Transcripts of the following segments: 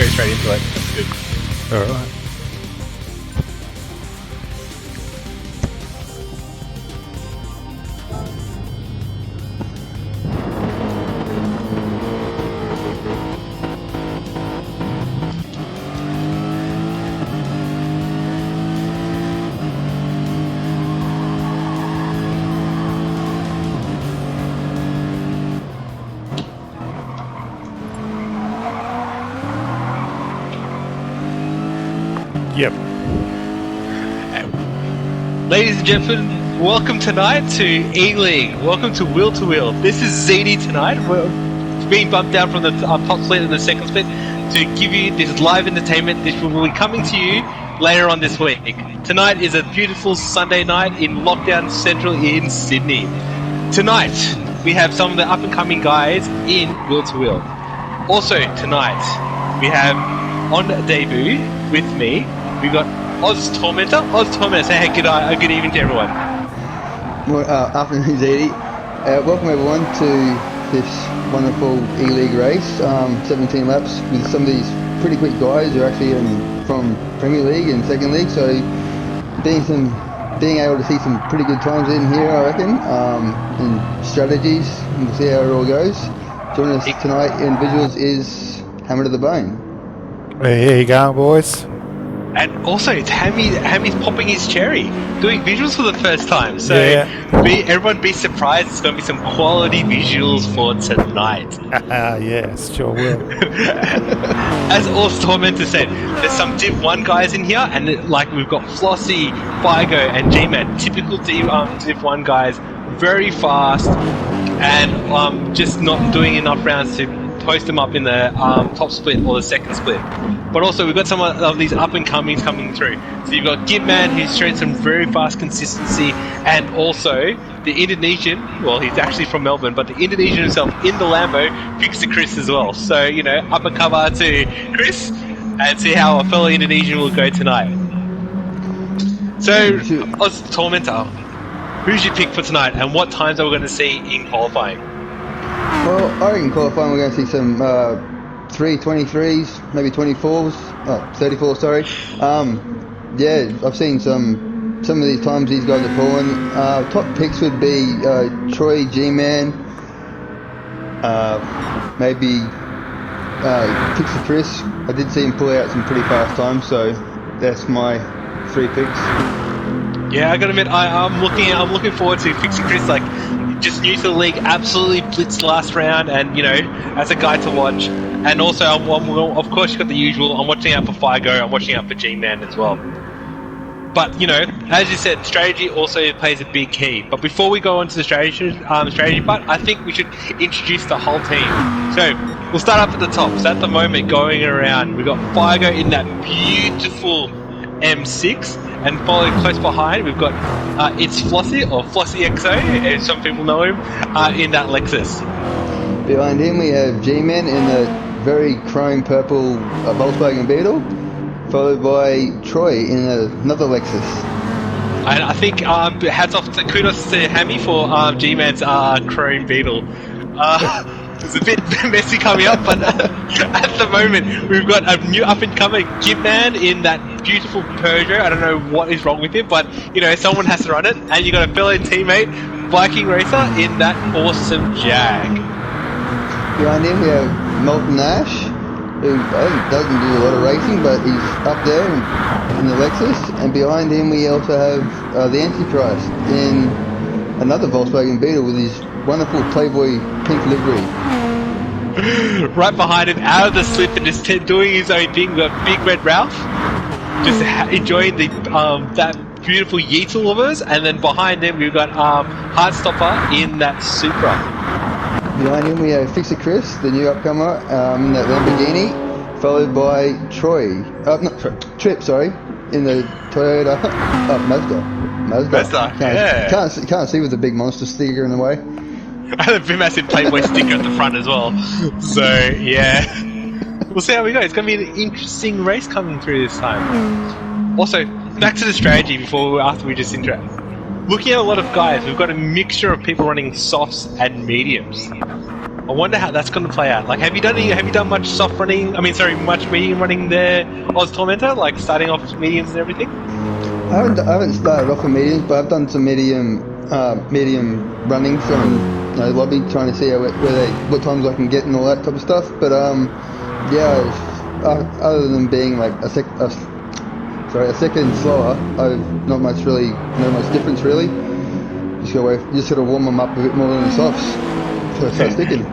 go straight into it. That's good. Alright. Yep. Ladies and gentlemen, welcome tonight to E-League. Welcome to Wheel to Wheel. This is ZD tonight. We're being bumped down from the top split and the second split to give you this live entertainment. This will be coming to you later on this week. Tonight is a beautiful Sunday night in Lockdown Central in Sydney. Tonight, we have some of the up-and-coming guys in Wheel to Wheel. Also, tonight, we have on debut with me, we got Oz Tormentor. Oz Tormentor, say hey, good evening to everyone. Well, afternoon, ZD. Welcome everyone to this wonderful E-League race. 17 laps with some of these pretty quick guys who are actually from Premier League and Second League, so being able to see some pretty good times in here, I reckon, and strategies, and we'll see how it all goes. Joining us tonight in visuals is Hammer to the Bone. Hey, here you go, boys. And also, it's Hammy's popping his cherry, doing visuals for the first time. So, Yeah. everyone be surprised. It's going to be some quality visuals for tonight. Yes, sure will. As Oz Tormentor said, there's some Div 1 guys in here, and we've got Flossie, Figo, and G-Man, typical Div 1 guys, very fast, and just not doing enough rounds to post them up in the top split or the second split. But also we've got some of these up-and-comings coming through. So you've got Gibman, who's shown some very fast consistency, and also the Indonesian, well, he's actually from Melbourne, but the Indonesian himself in the Lambo, Fixer Chris as well. So, upper cover to Chris, and see how a fellow Indonesian will go tonight. So, Oz Tormentor, who's your pick for tonight, and what times are we going to see in qualifying? Well, I reckon qualifying we're going to see some 323s, maybe 24s, 34, sorry. Yeah, I've seen some of these times these guys are pulling. Top picks would be Troy, G-Man, maybe Pixie Chris. I did see him pull out some pretty fast times, so that's my 3 picks. Yeah, I gotta admit, I'm looking forward to Fixie Chris. Just new to the league, absolutely blitzed last round, and as a guy to watch. And also, of course, you've got the usual. I'm watching out for Figo. I'm watching out for G-Man as well. But as you said, strategy also plays a big key. But before we go on to the strategy part, I think we should introduce the whole team. So we'll start up at the top. So at the moment, going around, we've got Figo in that beautiful M6, and following close behind, we've got it's Flossie, or Flossie XO, as some people know him, in that Lexus. Behind him we have G-Man in the very chrome purple Volkswagen Beetle, followed by Troy in another Lexus. And I think kudos to Hammy for G-Man's chrome Beetle. It's a bit messy coming up, but at the moment we've got a new up-and-coming Gibman in that beautiful Peugeot. I don't know what is wrong with it, but someone has to run it. And you got a fellow teammate, Viking Racer, in that awesome Jag. Behind him we have Molten Ash, who I think doesn't do a lot of racing, but he's up there in the Lexus. And behind him we also have the Antichrist in another Volkswagen Beetle with his wonderful Playboy pink livery. Right behind him, out of the slip and just doing his own thing, we've got Big Red Ralph, just enjoying the that beautiful Yeetle of us, and then behind him we've got Heartstopper in that Supra. Behind him we have Fixer Chris, the new upcomer, in that Lamborghini, followed by Trip, in the Toyota, Mazda. Can't see with the big monster sticker in the way. And a big massive Playboy sticker at the front as well. So, yeah. We'll see how we go. It's going to be an interesting race coming through this time. Also, back to the strategy after we just interact. Looking at a lot of guys, we've got a mixture of people running softs and mediums. I wonder how that's going to play out. Like, have you done much soft running? I mean, sorry, much medium running there, Oz Tormentor? Like starting off mediums and everything. I haven't started off with mediums, but I've done some medium runnings on lobby, trying to see what times I can get and all that type of stuff. But other than being like a second slower, I've not much difference really. Just gotta warm them up a bit more than the softs, so it starts sticking.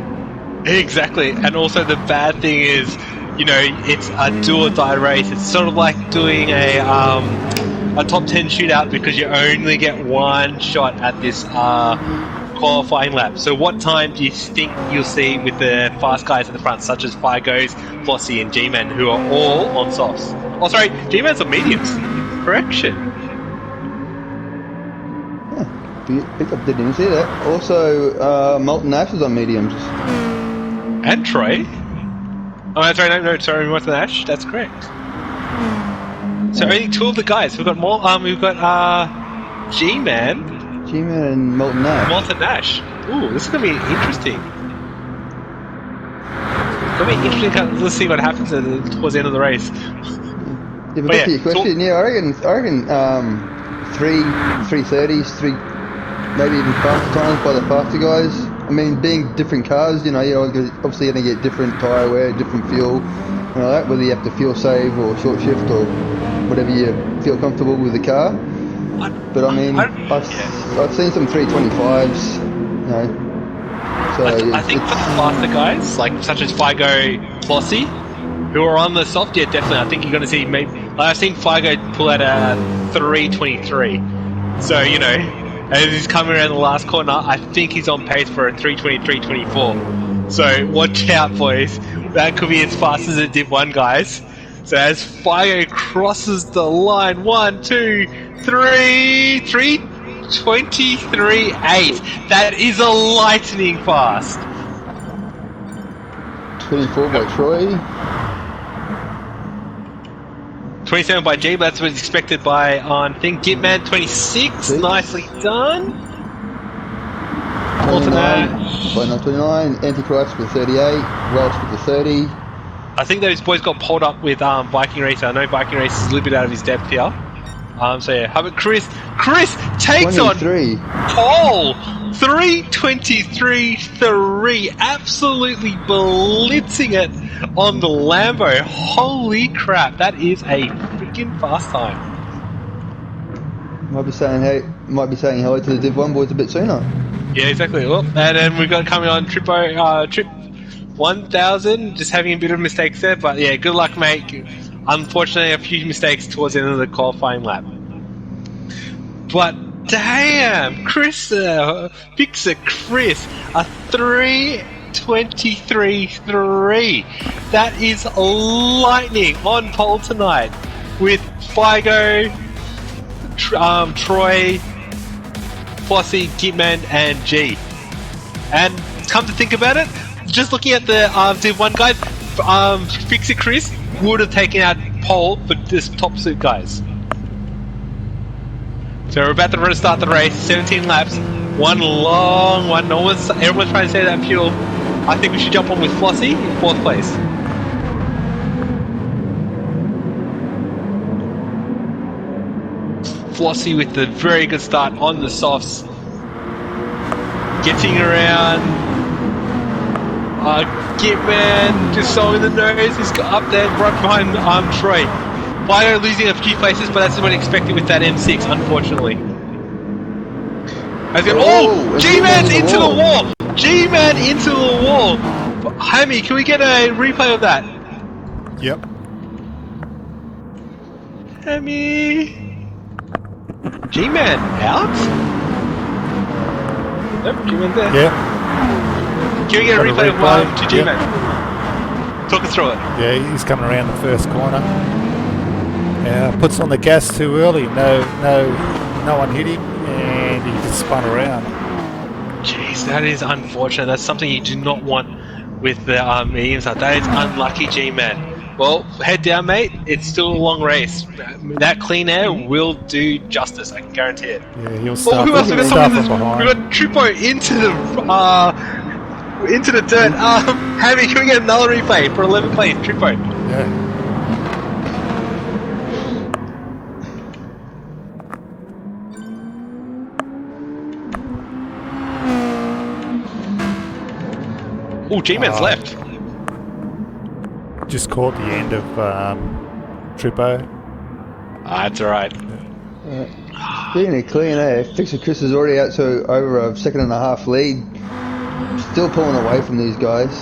Exactly, and also the bad thing is, it's a do or die race. It's sort of like doing a top 10 shootout because you only get one shot at this qualifying lap. So what time do you think you'll see with the fast guys at the front, such as Figos, Flossie, and G-Man, who are all on softs? Oh, sorry, G-Man's on mediums. Correction. Pickup didn't even see that. Also, Molten Ash is on mediums. And Troy. Oh, sorry, Molten Ash. That's correct. So only two of the guys. We've got G-Man. G-Man and Molten Ash. Molten Ash. Ooh, this is gonna be interesting. Let's see what happens towards the end of the race. Yeah, but back to your question, I reckon 330s, maybe even faster times by the faster guys. I mean, being different cars, you're obviously going to get different tyre wear, different fuel, and all that, whether you have to fuel save or short shift or whatever you feel comfortable with the car. But I mean, I've seen some 325s, So I think for the faster guys, like such as Figo, Flossie, who are on the soft, yeah, definitely. I think you're going to see I've seen Figo pull out a 323. So as he's coming around the last corner, I think he's on pace for a 323, 24. So watch out, boys. That could be as fast as it did one, guys. So as Figo crosses the line, 1, 2, 3, 323.8. That is a lightning fast. 24 by Troy. 27 by G, but that's what's expected by on Gitman. 26, nicely done. 29, Antichrist with 38, Welsh with the 30. I think those boys got pulled up with Viking Racer. I know Viking Racer is a little bit out of his depth here. So yeah, how about Chris? Chris takes 23. On pole. 323.3, absolutely blitzing it on the Lambo. Holy crap, that is a freaking fast time. Might be saying hello to the Div 1 boys a bit sooner. Yeah, exactly. Well, and then we've got coming on Trip 1000, just having a bit of mistakes there, but yeah, good luck, mate. Unfortunately, a few mistakes towards the end of the qualifying lap. But damn, Fixer Chris, a 323.3. That is lightning on pole tonight with Figo, Troy, Flossie, Gitman, and G. And come to think about it, just looking at the Div 1 guys, Fixer Chris would have taken out pole for this top suit guys. So we're about to restart the race, 17 laps, one long one. Everyone's trying to save that fuel. I think we should jump on with Flossie in 4th place. Flossie with the very good start on the softs. Getting around. Gitman just so in the nose. He's got up there right behind Troy. Fido losing a few places, but that's what expected with that M6, unfortunately. G-Man's into the wall! G-Man into the wall! Hammy, can we get a replay of that? Yep. Hammy... G-Man out? Yep, G-Man's there. Yeah. Can we get a replay of to G-Man? Yep. Talk us through it. Yeah, he's coming around the first corner. Puts on the gas too early. No one hit him, and he just spun around. Jeez, that is unfortunate. That's something you do not want with the mediums. That is unlucky, G-Man. Well, head down, mate. It's still a long race. That clean air will do justice. I can guarantee it. Yeah, he'll start, who else? from behind. We've got Tripo into the into the dirt. Hammy, can we get another replay for 11th place, Trippo? Yeah. Oh, G-Man's left. Just caught the end of Trippo. That's alright. Being it clean, Fixer Chris is already out to over a 1.5 lead. Still pulling away from these guys.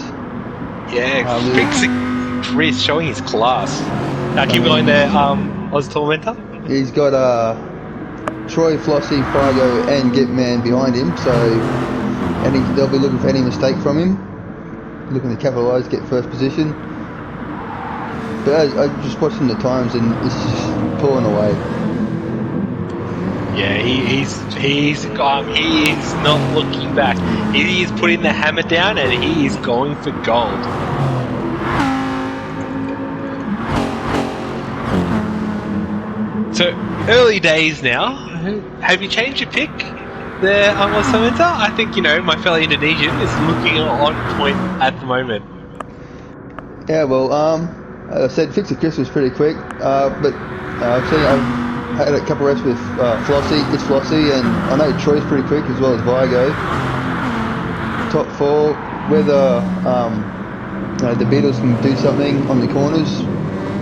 Yeah, Fixing Chris showing his class. Now keep going there, Oz Tormentor. He's got Troy, Flossie, Fargo, and Gitman behind him, so they'll be looking for any mistake from him. Looking to capitalise, get first position. But I just watching the times and it's just pulling away. Yeah, he is not looking back. He is putting the hammer down and he is going for gold. So early days now. Have you changed your pick there, Samantha? I think my fellow Indonesian is looking on point at the moment. Yeah, well, I said Fixer Chris was pretty quick, but I've had a couple reps with Flossie. It's Flossie, and I know Troy's pretty quick as well as Vigo. Top 4, whether the Beatles can do something on the corners,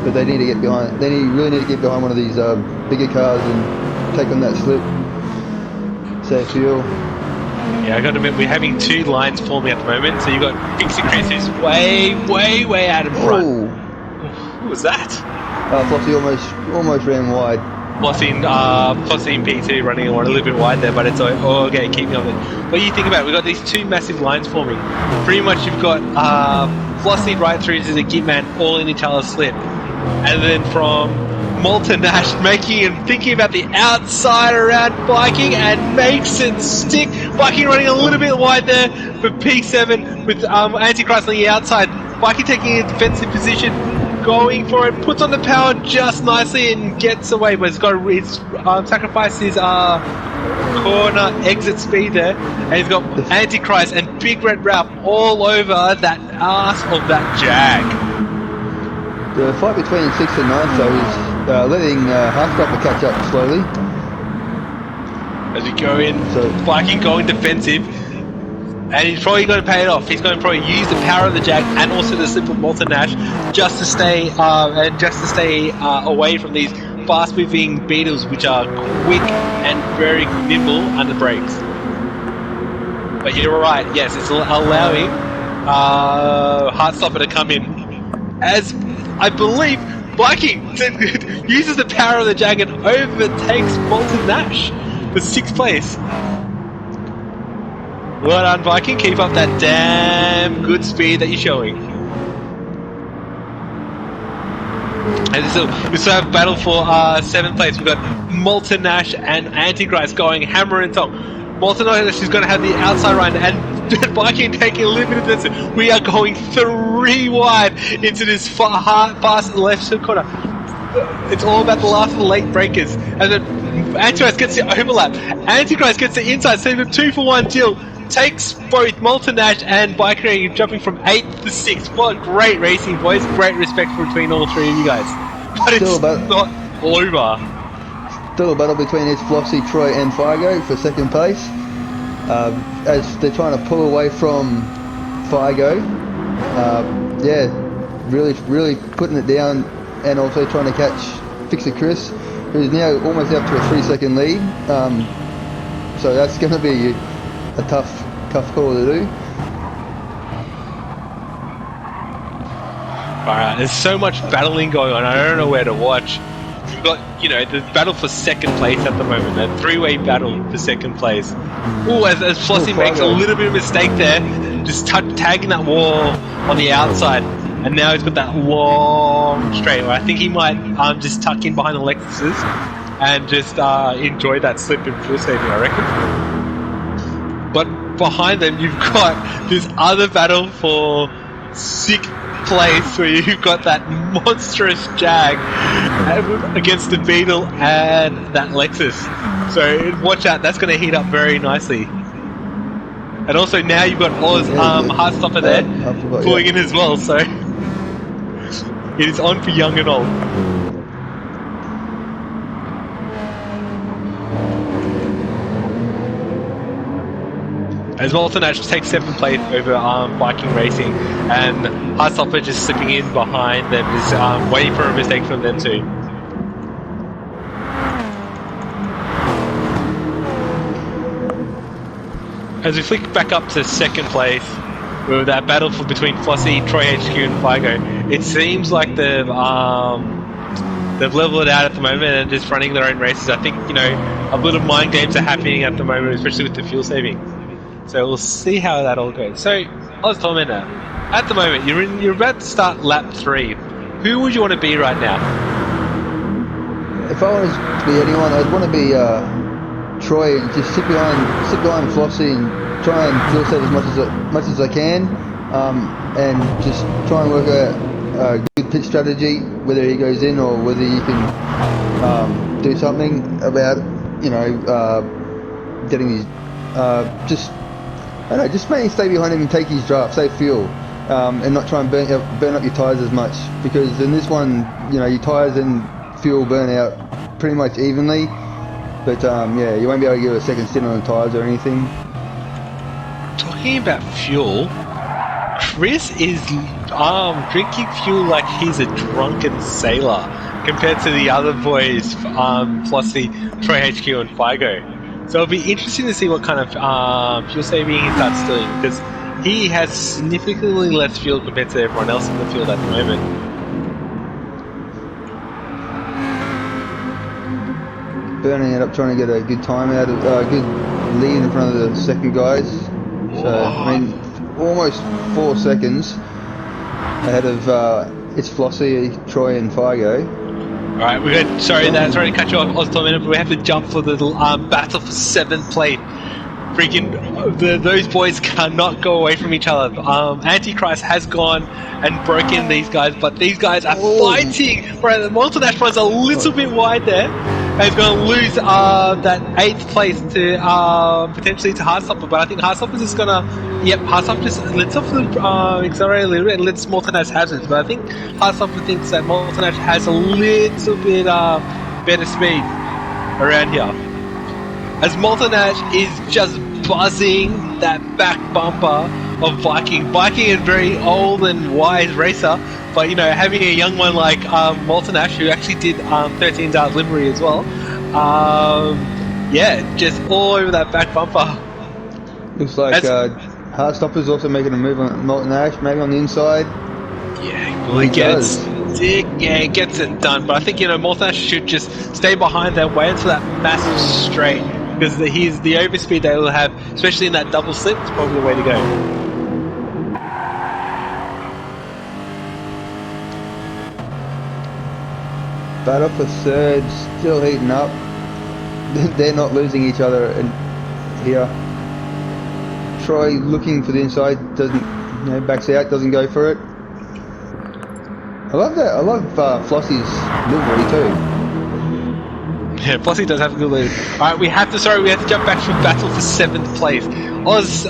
but they need to get behind. They really need to get behind one of these bigger cars and take on that slip. Save fuel. Yeah, I got to admit, we're having two lines forming at the moment. So you got Fixie Chris, who's way out in front. Oh. Who was that? Flossie almost ran wide. Flossie and P2 running a little bit wide there, but it's like, okay, keep me on it. What do you think about it? We've got these two massive lines forming. Pretty much you've got Flossie right through to the Gitman all in each other's slip. And then from Malta Nash making and thinking about the outside around Viking and makes it stick. Viking running a little bit wide there for P7 with Antichrist on the outside. Viking taking a defensive position, going for it, puts on the power just nicely and gets away, but he's sacrificed his corner exit speed there, and he's got Antichrist and Big Red Ralph all over that ass of that Jag. The fight between 6th and 9th though is letting Halfcopper catch up slowly. As we go in, so Viking going defensive, and he's probably going to pay it off. He's going to probably use the power of the Jag and also the slip of Malta Nash just to stay away from these fast-moving Beetles, which are quick and very nimble under brakes. But you're right. Yes, it's allowing Heartstopper to come in as I believe Viking uses the power of the Jag and overtakes Malta Nash for 6th place. Well done, Viking. Keep up that damn good speed that you're showing. And we still have battle for 7th place. We've got Malta Nash and Antichrist going hammer and tongue. Malta Nash is going to have the outside run, and Viking taking a little bit of this. We are going 3 wide into this fast left corner. It's all about the last of the late breakers. And then Antichrist gets the overlap. Antichrist gets the inside, so the 2-for-1 deal. Takes both Malta Nash and Biker jumping from 8th to 6th. What great racing, boys. Great respect between all 3 of you guys. But it's not over. Still a battle between Flossie, Troy and Figo for 2nd place. As they're trying to pull away from Figo. Really putting it down and also trying to catch Fixer Chris, who's now almost up to a 3-second lead. So that's going to be a tough call to do. Alright, there's so much battling going on, I don't know where to watch. We've got, the battle for 2nd place at the moment, that 3-way battle for 2nd place. Ooh, as Flossie makes a little bit of mistake there, just tagging that wall on the outside, and now he's got that long straight where I think he might just tuck in behind the Lexuses and just enjoy that slip in full saving, I reckon. But behind them, you've got this other battle for 6th place where you've got that monstrous Jag against the Beetle and that Lexus. So watch out, that's going to heat up very nicely. And also now you've got Oz Heartstopper there I forgot, pulling yeah. in as well, so it is on for young and old. As Molten Ash takes 7th place over Viking Racing, and Heartstopper just slipping in behind them, is waiting for a mistake from them too. As we flick back up to 2nd place, with that battle between Flossie, Troy HQ, and Figo, it seems like they've leveled it out at the moment and just running their own races. I think, you know, a little mind games are happening at the moment, especially with the fuel saving. So we'll see how that all goes. So, Oz Tormentor, at the moment, you're about to start lap 3. Who would you want to be right now? If I wanted to be anyone, I'd want to be Troy and just sit behind Flossie and try and fuel save as much as I can, and just try and work out a good pit strategy, whether he goes in or whether you can do something about, you know, getting his I don't know, just mainly stay behind him and take his draft, save fuel, and not try and burn up your tyres as much, because in this one, you know, your tyres and fuel burn out pretty much evenly, but yeah, you won't be able to give a second stint on the tyres or anything. Talking about fuel, Chris is drinking fuel like he's a drunken sailor compared to the other boys, Flossie, Troy HQ, and Figo. So it'll be interesting to see what kind of fuel saving he starts doing, because he has significantly less fuel compared to everyone else in the field at the moment. Burning it up, trying to get a good time out of a good lead in front of the second guys. So I mean, almost 4 seconds ahead of it's Flossie, Troy, and Figo. Alright, we're good. Sorry to cut you off, Oz Tormentor, but we have to jump for the battle for 7th place. Freaking, those boys cannot go away from each other. Antichrist has gone and broken these guys, but these guys are fighting. Right, the Molten Ash runs a little bit wide there, and he's going to lose that 8th place to potentially to Heartstopper, but I think Heartstopper's just going to. Yep, Heartstopper just lets off the accelerator a little bit and lets Molten Ash have it, but I think Heartstopper thinks that Molten Ash has a little bit better speed around here. As Molten Ash is just buzzing that back bumper of Viking. Viking is a very old and wise racer, but you know, having a young one like Molten Ash, who actually did 13 dart livery as well, yeah, just all over that back bumper. Looks like Heartstopper's also making a move on Molten Ash, maybe on the inside. Yeah, well, he gets it done, but I think, you know, Molten Ash should just stay behind there, wait until that massive straight, because the overspeed they will have, especially in that double slip, is probably the way to go. Battle for third, still heating up. They're not losing each other here. Troy looking for the inside, doesn't, you know, backs out, doesn't go for it. I love that. I love Flossie's livery too. Yeah, Flossie does have a good lead. Alright, we have to jump back from battle for 7th place. Oz,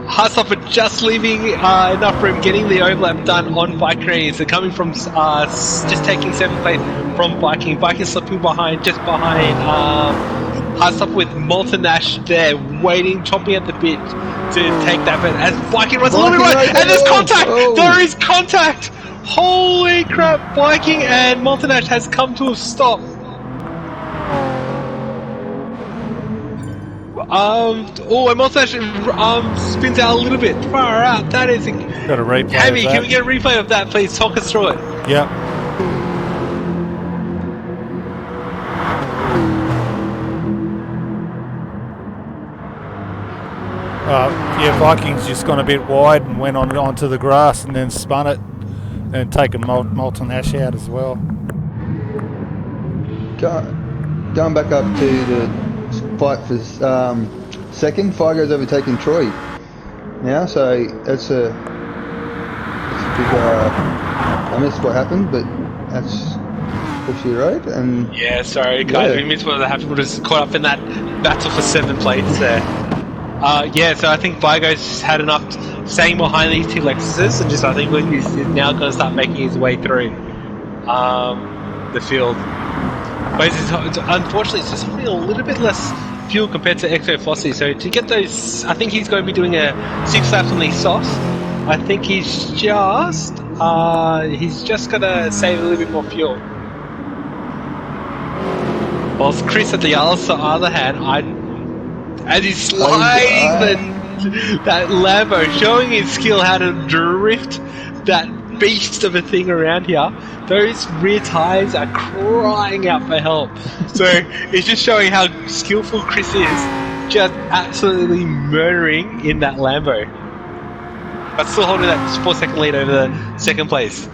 Heartstopper just leaving enough room, getting the overlap done on Viking Race. They're coming from just taking 7th place from Viking. Viking slipping behind, just behind Heartstopper with Molten Ash there, waiting, chomping at the bit to take that. But as Viking runs a little bit right, and there's contact! There is contact! Holy crap! Viking and Molten Ash has come to a stop. And Molten Ash spins out a little bit. Far out. That is Got a replay. heavy. Can we get a replay of that, please? Talk us through it. Yep. Yeah, Vikings just gone a bit wide and went onto the grass and then spun it and taken Molten Ash out as well. Going back up to the fight for second, Figo's overtaken Troy now, so that's a big. I missed what happened, but that's what she wrote. And yeah, sorry guys, we missed what happened. We're just caught up in that battle for 7th place there. Yeah, so I think Vigo's had enough staying behind these two Lexuses, and just I think he's now going to start making his way through the field. But unfortunately, it's just holding a little bit less fuel compared to Exo Flossie. So to get those, I think he's going to be doing a 6 laps on these softs. I think he's just going to save a little bit more fuel. Whilst Chris, at the other hand, as he's sliding that Lambo, showing his skill how to drift that beast of a thing around here, those rear tyres are crying out for help. So it's just showing how skillful Chris is, just absolutely murdering in that Lambo. But still holding that 4-second lead over the second place.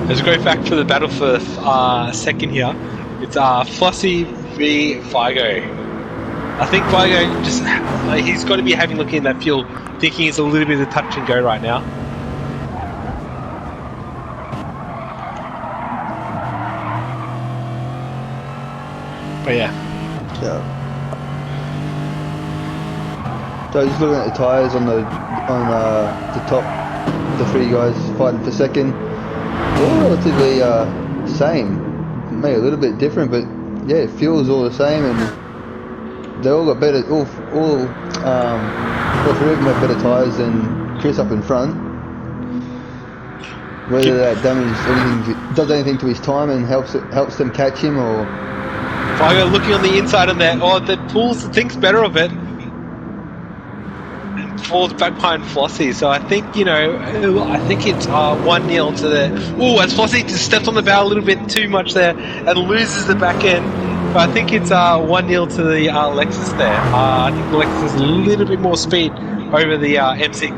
As we go back to the battle for second here, it's Flossie v Vigo. I think Vigo just, he's got to be having a look in that fuel, thinking it's a little bit of touch and go right now. But yeah. So just looking at the tyres on the top, the three guys fighting for second. They're all relatively same, maybe a little bit different, but yeah, fuel's all the same, and they all got better. All three of them have better tyres than Chris up in front. Whether that does anything to his time and helps them catch him, or Vigo looking on the inside of that, that thinks better of it. Falls back behind Flossie, so I think it's 1-0 to the. As Flossie just steps on the barrel a little bit too much there and loses the back end. But I think it's 1-0 to the Lexus there. I think the Lexus has a little bit more speed over the M6.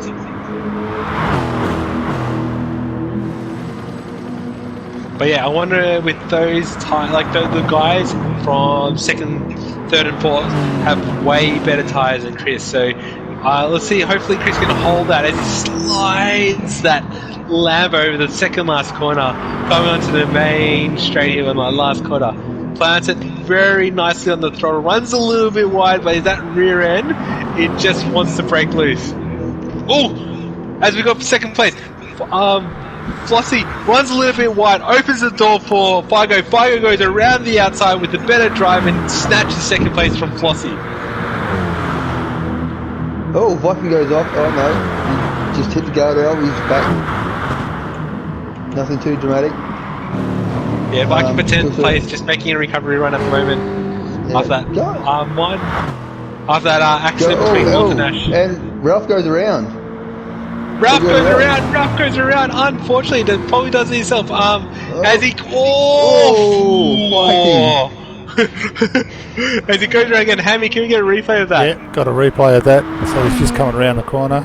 But yeah, I wonder with those the guys from second, third, and fourth have way better tires than Chris. So. Let's see, hopefully Chris can hold that as he slides that Lambo over the second last corner, coming onto the main straight here in the last corner. Plants it very nicely on the throttle, runs a little bit wide, but that rear end, it just wants to break loose. As we got second place, Flossie runs a little bit wide, opens the door for Vigo. Vigo goes around the outside with a better drive and snatches second place from Flossie. oh, Viking goes off. Oh no, he just hit the guardrail. He's back. Nothing too dramatic. Yeah, Viking for 10th place, just making a recovery run at the moment. Yeah. After that accident between Milton Nash. And Ralph goes around. Ralph goes around. Unfortunately, he probably does it himself. As he as he goes around again. Hammy, can we get a replay of that? Yeah, got a replay of that. So he's just coming around the corner.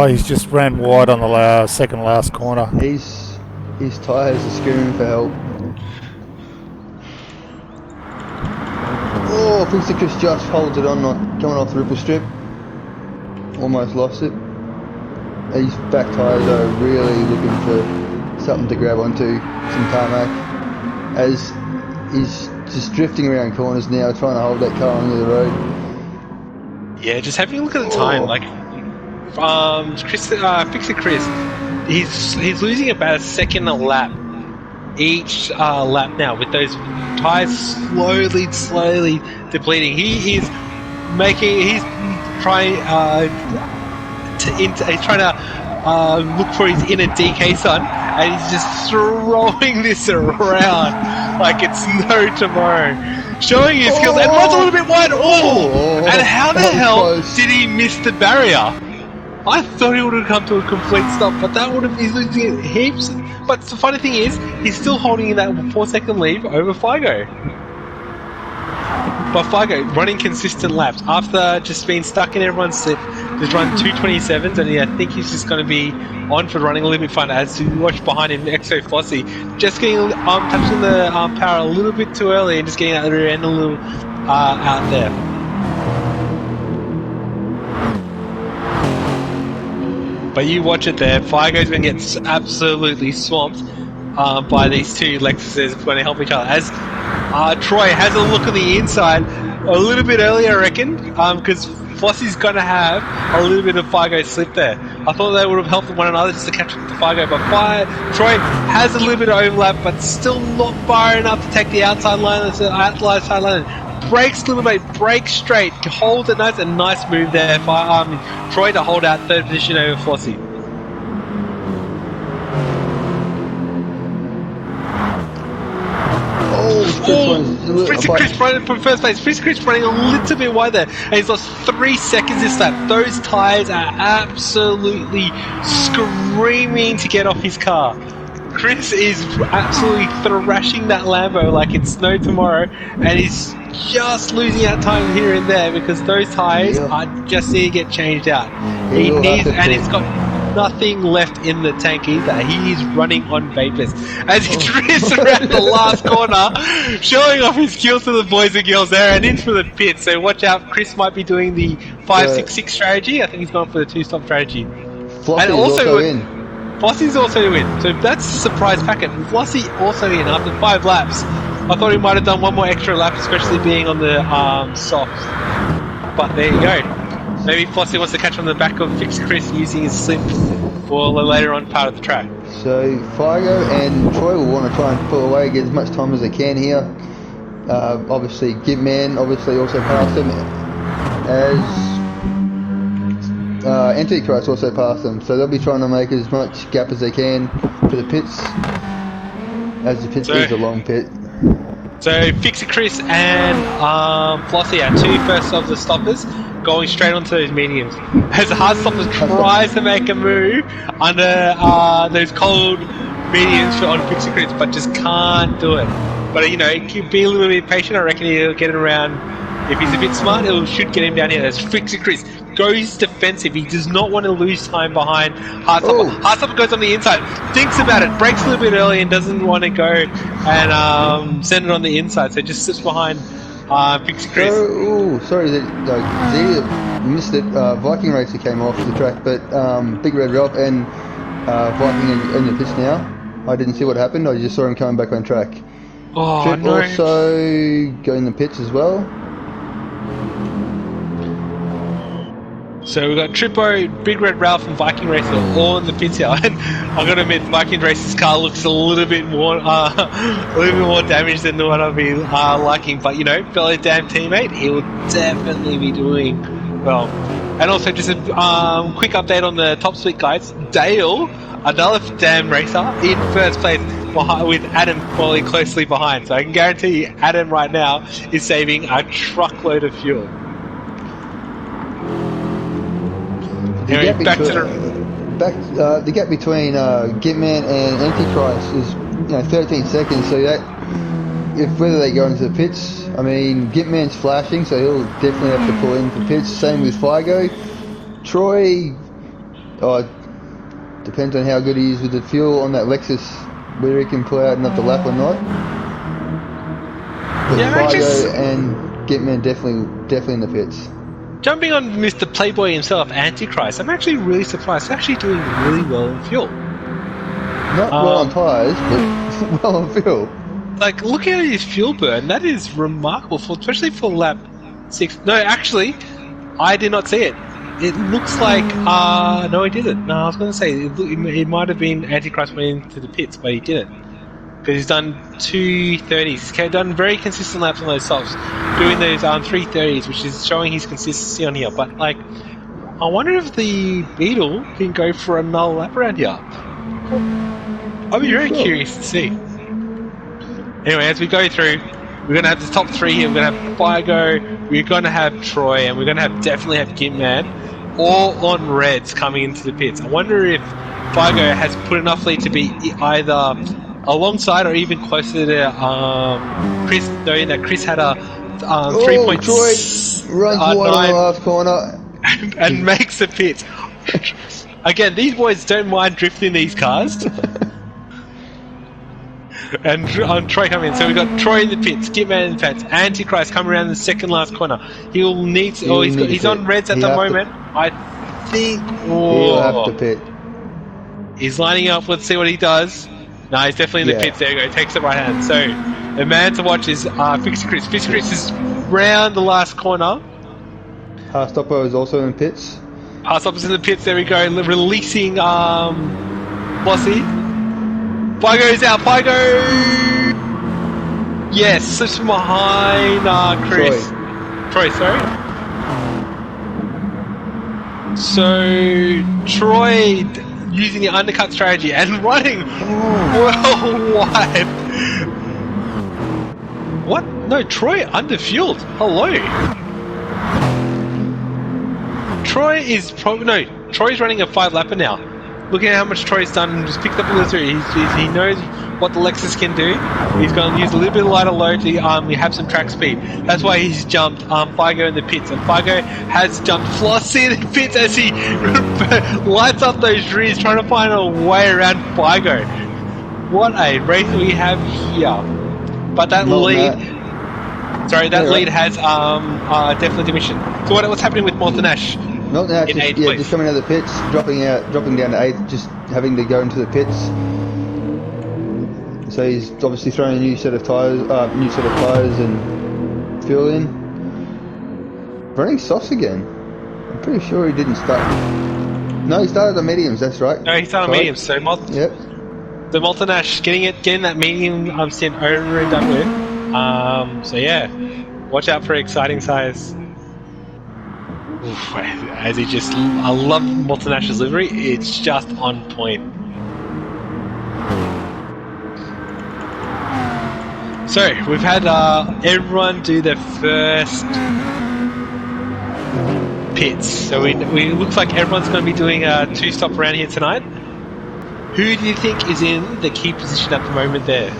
He's just ran wide on the second last corner. His tyres are screaming for help. Fixie Chris just holds it on, not coming off the ripple strip. Almost lost it. His back tyres are really looking for something to grab onto, some tarmac. As he's just drifting around corners now, trying to hold that car onto the road. Yeah, just having a look at the time, Fixie Chris, he's losing about a second a lap each lap now with those tyres slowly depleting. He's trying to look for his inner DK son, and he's just throwing this around like it's no tomorrow. Showing his skills and runs a little bit wide. And how the hell did he miss the barrier? I thought he would have come to a complete stop, but he's losing heaps. But the funny thing is, he's still holding in that 4-second lead over Figo. But Figo running consistent laps after just being stuck in everyone's slip, just run 2:27s, and I think he's just going to be on for running a little bit fun. As you watch behind him, Exo Flossie just getting touching the power a little bit too early and just getting out the rear end a little out there. But you watch it there. Figo's going to get absolutely swamped by these two Lexuses going to help each other. As Troy has a look on the inside a little bit earlier, I reckon, because Flossie's going to have a little bit of Figo slip there. I thought they would have helped one another just to catch up to Figo, but Troy has a little bit of overlap, but still not far enough to take the outside line. Outside line. Breaks a little bit, breaks straight, holds it nice, and nice move there for Troy to hold out third position over Flossie. Fritzy Chris running from first place. Fritzy Chris running a little bit wide there, and he's lost 3 seconds this lap. Those tyres are absolutely screaming to get off his car. Chris is absolutely thrashing that Lambo like it's no tomorrow, and he's just losing out time here and there because those tyres are just need to get changed out. He needs, and he's got nothing left in the tank either. He is running on vapors as he drifts around the last corner, showing off his skills to the boys and girls there and into the pit. So watch out, Chris might be doing the 5-6-6 strategy. I think he's going for the 2-stop strategy. Flossie also in. Flossie's also in, so that's a surprise packet. Flossie also in after 5 laps. I thought he might have done one more extra lap, especially being on the softs. But there you go. Maybe Flossie wants to catch on the back of Fix Chris using his slip for the later on part of the track. So Figo and Troy will want to try and pull away, get as much time as they can here. Obviously, Gitman obviously also passed him as Antichrist also passed them, so they'll be trying to make as much gap as they can for the pits, as the pit is a long pit. So Fixie Chris and Flossie are 2 first of the stoppers, going straight onto those mediums. As the hard stopper tries to make a move under those cold mediums on Fixie Chris, but just can't do it. But you know, be a little bit patient. I reckon he'll get it around. If he's a bit smart, it should get him down here. There's Fixie Chris. Goes defensive. He does not want to lose time behind Hardstopper. Hardstopper goes on the inside, thinks about it, breaks a little bit early and doesn't want to go and send it on the inside, so just sits behind Fixie Chris. Sorry, Zia missed it. Viking Racer came off the track, but Big Red Ralph and Viking in the pits now. I didn't see what happened, I just saw him coming back on track. Trip also go in the pits as well. So we've got Trippo, Big Red Ralph and Viking Racer all in the pits here. And I've got to admit, Viking Racer's car looks a little bit more damaged than what I'd be liking. But, you know, fellow damn teammate, he will definitely be doing well. And also just a quick update on the top split guys. Dale, another damn racer, in first place with Adam following closely behind. So I can guarantee you, Adam right now is saving a truckload of fuel. The gap between Gitman and Antichrist is 13 seconds, so that whether they go into the pits, I mean Gitman's flashing, so he'll definitely have to pull into the pits. Same with Figo. Troy, depends on how good he is with the fuel on that Lexus, whether he can pull out another lap or not. But Figo and Gitman definitely in the pits. Jumping on Mr. Playboy himself, Antichrist, I'm actually really surprised. He's actually doing really well in fuel. Not well on tyres, but well on fuel. Like, look at his fuel burn. That is remarkable, especially for lap 6. No, actually, I did not see it. It looks like... no, he didn't. No, I was going to say, it might have been Antichrist went into the pits, but he didn't. Because he's done 230s. He's done very consistent laps on those softs, doing those 330s, which is showing his consistency on here. But like, I wonder if the Beetle can go for another lap around here. I'll be very curious to see. Anyway, as we go through, we're going to have the top 3 here. We're going to have Figo, we're going to have Troy, and we're going to definitely have Gitman, all on reds coming into the pits. I wonder if Figo has put enough lead to be either alongside or even closer to Chris, knowing that Chris had a 3 points. Troy runs wide on the last corner and makes the pit. Again, these boys don't mind drifting these cars. And Troy coming in. So we've got Troy in the pits, Gitman in the pits, Antichrist coming around the second last corner. He's on reds at the moment. I think. He'll have to Oh, pit. he's lining up. Let's see what he does. No, he's definitely in the Yeah. pits. There you go. Takes the right hand. So the man to watch is Fixie Chris. Fixie Chris is round the last corner. Stoppo is also in pits. Stop is in the pits. There we go. Releasing Flossie. Figo's out. Figo. Yes, slips from behind Chris. Troy, sorry. So Troy using the undercut strategy and running well wide. What? No, Troy underfueled. Hello. Troy is probably no. Troy's running a 5-lapper now. Looking at how much Troy's done, just picked up a little. He knows what the Lexus can do. He's going to use a little bit of lighter load to have some track speed. That's why he's jumped Figo in the pits, and Figo has jumped Flossie in the pits as he lights up those rears, trying to find a way around Figo. What a race we have here! But that lead has definitely diminished. So what's happening with Montenash? Not now, just coming out of the pits, dropping down to 8th, just having to go into the pits. So he's obviously throwing a new set of tyres and fuel in. Running softs again. I'm pretty sure he didn't start. No, he started on mediums. That's right. No, he started on mediums. So yep. The Montenash getting that medium stint over and done with. So yeah, watch out for exciting size. Oof, as he just, I love Montenash's livery. It's just on point. So we've had everyone do their first pits. So we looks like everyone's going to be doing a 2-stop around here tonight. Who do you think is in the key position at the moment there?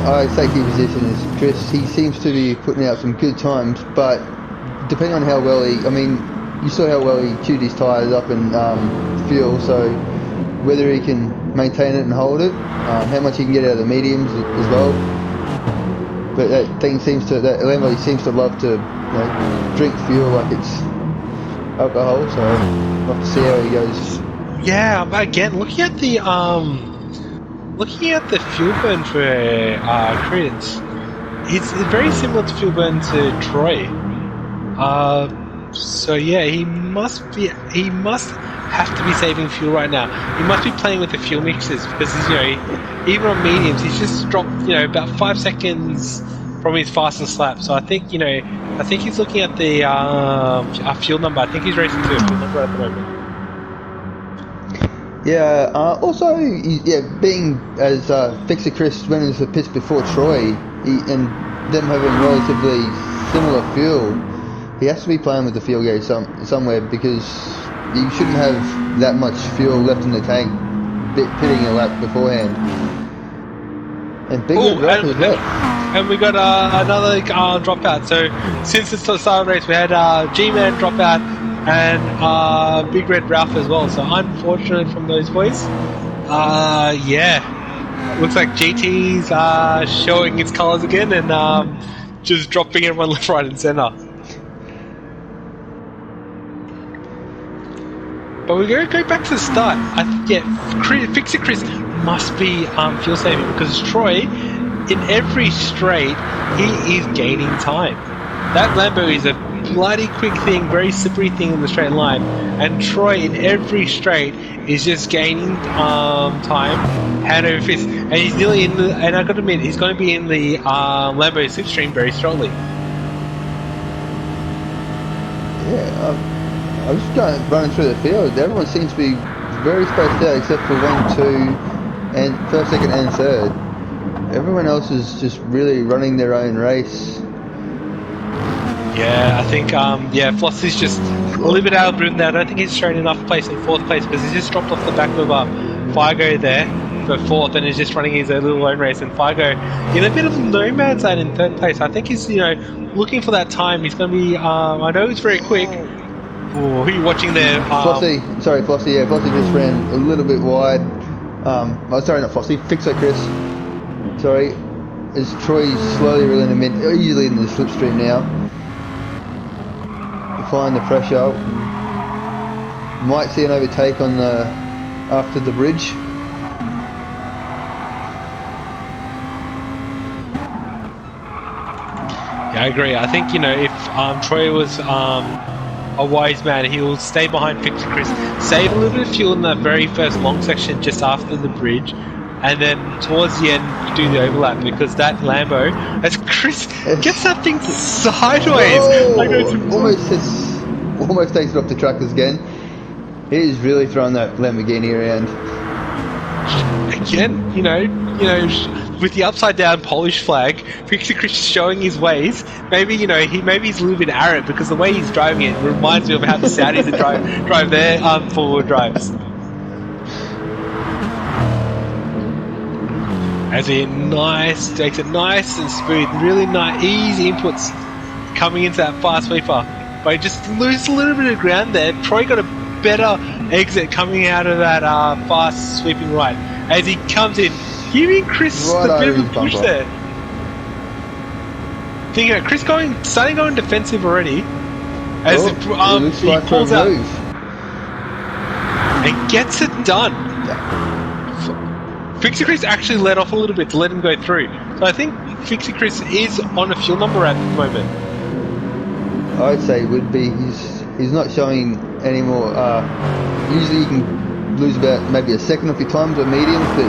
I say key position is Chris. He seems to be putting out some good times, but depending on how well you saw how well he chewed his tyres up and fuel, so whether he can maintain it and hold it, how much he can get out of the mediums as well. But that Lambo seems to love to drink fuel like it's alcohol, so we'll have to see how he goes. Yeah, but again, looking at the fuel burn for Chris, it's very similar to fuel burn to Troy. So yeah, he must have to be saving fuel right now. He must be playing with the fuel mixes because even on mediums, he's just dropped about 5 seconds from his fastest lap. So I think he's looking at the fuel number. I think he's racing to a fuel number at the moment. Yeah. Also, being as Fixer Chris went into the pits before Troy, and them having relatively similar fuel, he has to be playing with the fuel gauge somewhere, because you shouldn't have that much fuel left in the tank pitting a lap beforehand. And big drop as well. And we got another dropout. So since the start of the race, we had G-Man drop out and Big Red Ralph as well. So unfortunately from those boys, looks like GT's showing its colours again and just dropping everyone left, right, and centre. But we go back to the start. Fixer Chris must be fuel saving, because Troy, in every straight, he is gaining time. That Lambo is a bloody quick thing, very slippery thing in the straight line, and Troy in every straight is just gaining time, hand over fist, and he's nearly in the. And I got to admit, he's going to be in the Lambo slipstream very shortly. Yeah. I was just running through the field. Everyone seems to be very spaced out except for 1, 2, and first, second, and third. Everyone else is just really running their own race. Yeah, I think Flossie's just a little bit out of rhythm there. I don't think he's shown enough place in 4th place, because he's just dropped off the back of Figo there for 4th, and he's just running his little own race. And Figo in a bit of no man's land in 3rd place. I think he's looking for that time. He's going to be. I know he's very quick. Oh, who are you watching there? Flossie. Yeah, Flossie just ran a little bit wide. Sorry, not Flossie. Fixo Chris. Sorry. As Troy's slowly reeling him in, easily in the slipstream now. Applying the pressure. Might see an overtake on the after the bridge. Yeah, I agree. I think, you know, if Troy was a wise man, he'll stay behind Fixie Chris, save a little bit of fuel in that very first long section just after the bridge, and then towards the end do the overlap, because that Lambo, as Chris gets that thing sideways, like Oh, it's almost takes it off the track again. He's really throwing that Lamborghini around. again, with the upside down Polish flag, Fixie Chris showing his ways. Maybe, maybe he's a little bit arrogant, because the way he's driving it reminds me of how the Saudis drive their four-wheel drives. As in, takes it nice and smooth, really nice, easy inputs coming into that fast sweeper. But he just loses a little bit of ground there. Troy got a better exit coming out of that fast sweeping right. As he comes in, giving Chris Right a bit of over a push his bumper. there. Thinking about Chris starting going defensive already. As It looks he like for a pulls out move. and gets it done. Fixie Chris actually let off a little bit to let him go through. So I think Fixie Chris is on a fuel number at the moment. I'd say would be. He's not showing any more. Usually you can lose about maybe a second off your times with mediums, but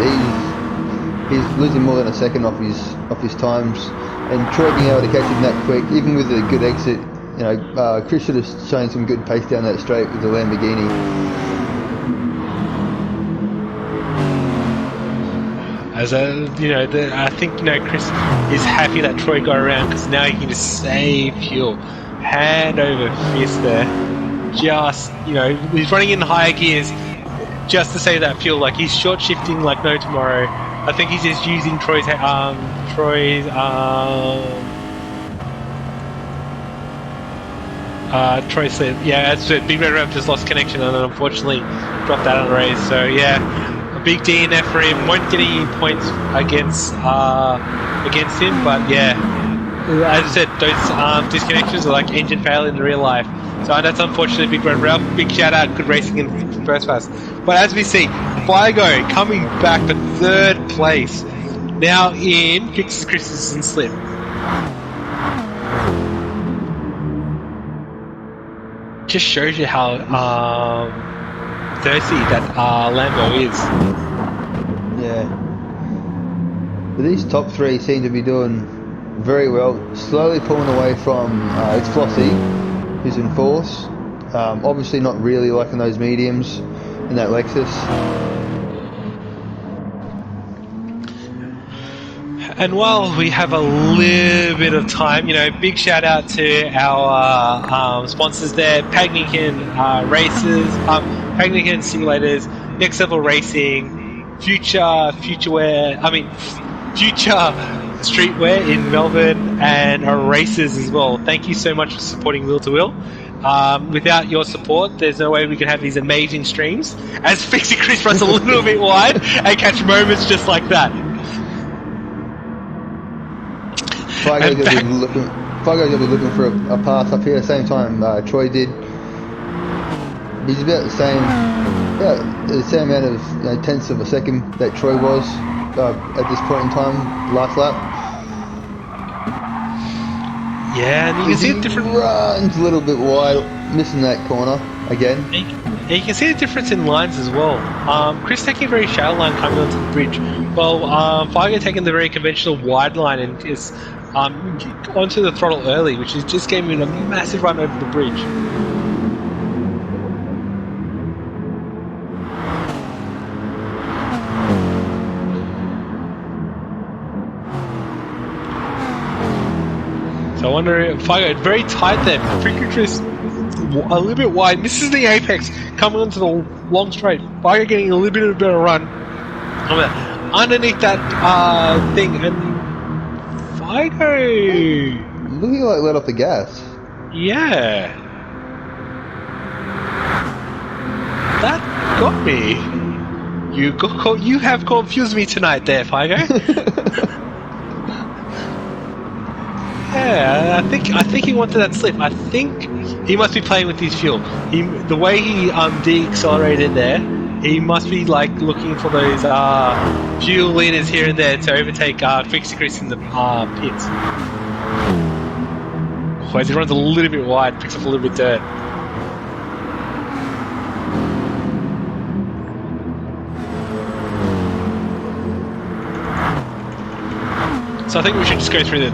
he's losing more than a second off his times. And Troy being able to catch him that quick, even with a good exit, Chris should have shown some good pace down that straight with the Lamborghini. As I think Chris is happy that Troy got around, because now he can just save fuel, hand over fist there. Just he's running in higher gears just to save that fuel. Like, he's short shifting like no tomorrow. I think he's just using Troy's slip. Yeah, that's it. Big Red Rev just lost connection and then unfortunately dropped that on the race. So yeah, a big DNF for him. Won't get any points against him, but yeah, as I said, those disconnections are like engine failure in real life. So that's unfortunate. Big Red Rev. Big shout out, good racing in first class. But as we see, Figo coming back for third place, now in Fixie Chris's slip. Just shows you how thirsty that Lambo is. Yeah. But these top three seem to be doing very well. Slowly pulling away from it's Flossie, who's in fourth. Obviously not really liking those mediums in that Lexus. And while we have a little bit of time, big shout out to our sponsors there, Pagnican Races, Pagnican Simulators, Next Level Racing, Future Streetwear in Melbourne, and Races as well. Thank you so much for supporting Wheel to Wheel. Without your support, there's no way we can have these amazing streams, as Fixie Chris runs a little bit wide and catch moments just like that. Figo's going to be looking for a pass up here at the same time Troy did. He's about the same amount of tenths of a second that Troy was at this point in time, last lap. Yeah, and you can see the difference. Runs a little bit wide, missing that corner again. Yeah, you can see the difference in lines as well. Chris taking a very shallow line coming onto the bridge, while Figo taking the very conventional wide line and is onto the throttle early, which is just giving him a massive run over the bridge. So I wonder if Figo, very tight there. Freaking Chris a little bit wide, misses the apex, coming onto the long straight. Figo getting a little bit of a better run underneath that thing, and Figo looking like let off the gas. Yeah, that got me. You have confused me tonight, there, Figo. Yeah, I think he wanted that slip. I think He must be playing with his fuel. The way he de-accelerated there, he must be like looking for those fuel liters here and there to overtake Fixie Chris in the pits. Oh, as he runs a little bit wide, picks up a little bit dirt. So I think we should just go through the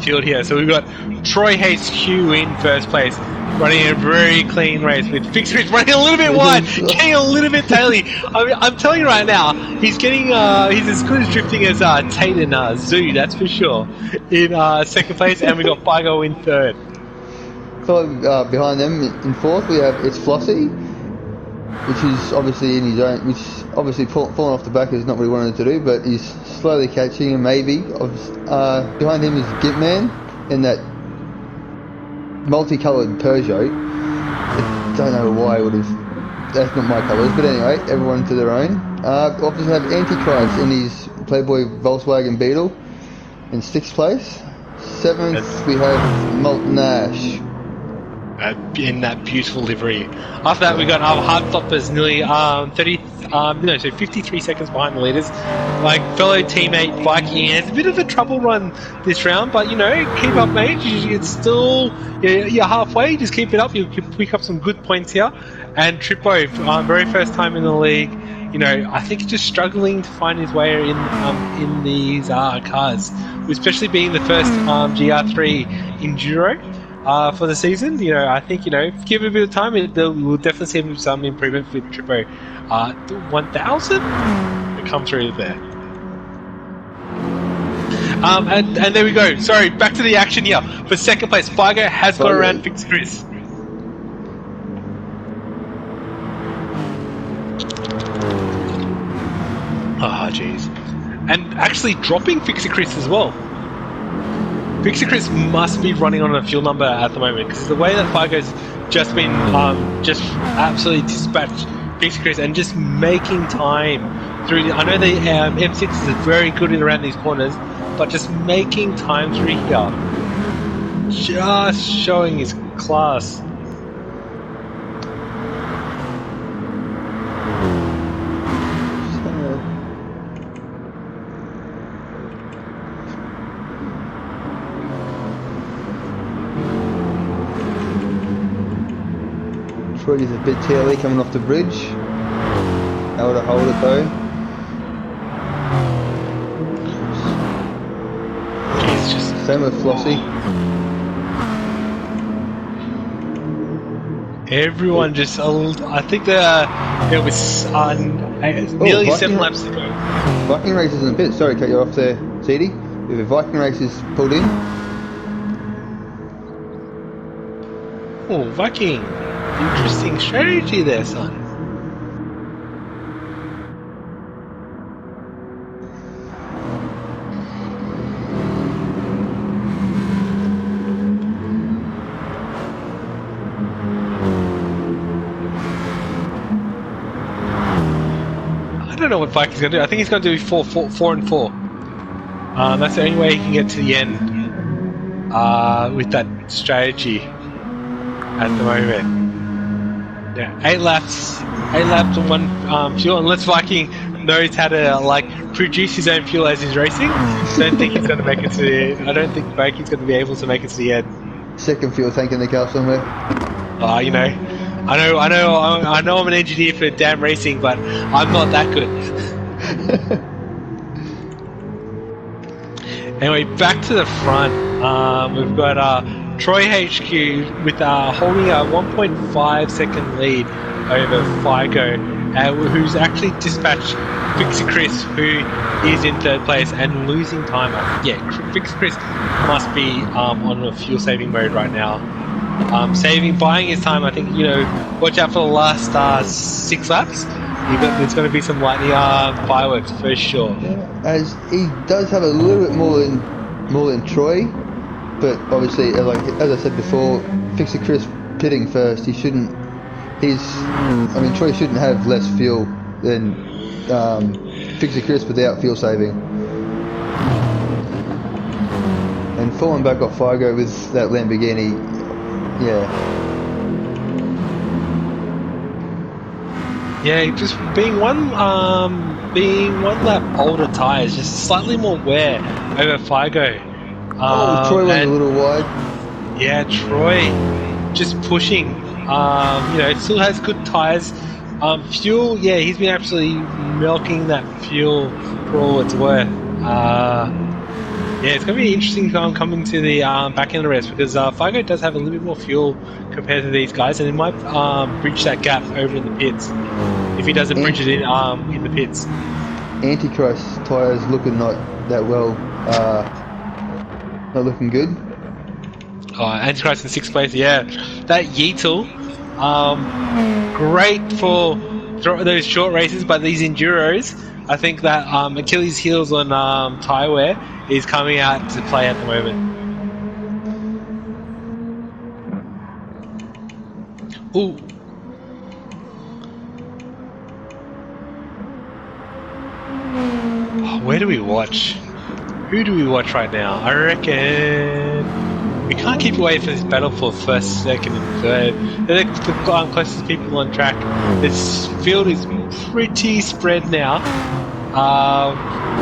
field here. So we've got Troy HQ in first place, running a very clean race with Fixie Chris running a little bit wide, getting a little bit taily. I'm telling you right now, he's getting he's as good as drifting as Tate and Zoo, that's for sure. In second place, and we got Figo in third. So behind them in fourth we have It's Flossie, which is obviously in his own, which obviously falling off the back is not what he wanted to do, but he's slowly catching him maybe. Behind him is Gitman in that multicoloured Peugeot. I don't know why it would have, that's not my colours, but anyway, everyone to their own. Obviously have Antichrist in his Playboy Volkswagen Beetle in sixth place. Seventh we have Molten Ash. In that beautiful livery. After that, we got Hardfloppers nearly 53 seconds behind the leaders. Like fellow teammate Viking, it's a bit of a trouble run this round, but you know, keep up, mate. It's still you're halfway. Just keep it up. You can pick up some good points here. And Trippo, very first time in the league. You know, I think just struggling to find his way in these cars, especially being the first GR3 Enduro. For the season, you know, I think, you know, give it a bit of time, we'll definitely see some improvement with Trippo. 1,000 to come through there. And there we go. Sorry, back to the action here. For second place, Figo has got around Fixie Chris. Ah, jeez. And actually dropping Fixie Chris as well. Fixie Chris must be running on a fuel number at the moment, because the way that Figo's just been just absolutely dispatched Fixie Chris and just making time through. I know the M6 is very good around these corners, but just making time through here, just showing his class. Troy is a bit taily coming off the bridge. Able to hold it though. Same with Flossie. Everyone just, I think it was nearly 7 laps to go. Viking races in a bit. Sorry, cut you off there, CD. If the Viking races pulled in. Oh, Viking. Interesting strategy there, son. I don't know what Viking's going to do. I think he's going to do 4 and 4. That's the only way he can get to the end with that strategy at the moment. Yeah, 8 laps on one fuel. Unless Viking knows how to like produce his own fuel as he's racing, I don't think he's going to make it to. I don't think Viking's going to be able to make it to the end. Second fuel tank in the car somewhere. You know, I know. I'm an engineer for damn racing, but I'm not that good. Anyway, back to the front. We've got Troy HQ with holding a 1.5 second lead over Figo, who's actually dispatched Fixie Chris, who is in third place and losing time. Yeah, Fixie Chris must be on a fuel saving mode right now. Buying his time. I think, you know, watch out for the last 6 laps. There's going to be some lightning fireworks for sure. Yeah, as he does have a little bit more than Troy. But obviously, as I said before, Fixie Chris pitting first. Troy shouldn't have less fuel than Fixie Chris without fuel saving. And falling back off Figo with that Lamborghini, yeah. Yeah, just being one lap older tyres, just slightly more wear over Figo. Oh, Troy went a And little wide. yeah, Troy just pushing. Still has good tyres. Fuel, yeah, he's been absolutely milking that fuel for all it's worth. Yeah, it's going to be interesting coming to the back end of the race because Figo does have a little bit more fuel compared to these guys, and it might bridge that gap over in the pits if he doesn't bridge it in the pits. Antichrist tyres looking not that well. Not looking good. Antichrist in sixth place, yeah. That Yeetle, great for those short races, but these enduros, I think that Achilles' heels on tyre wear is coming out to play at the moment. Ooh. Where do we watch? Who do we watch right now? I reckon we can't keep away from this battle for first, second, and third. They're the closest people on track. This field is pretty spread now.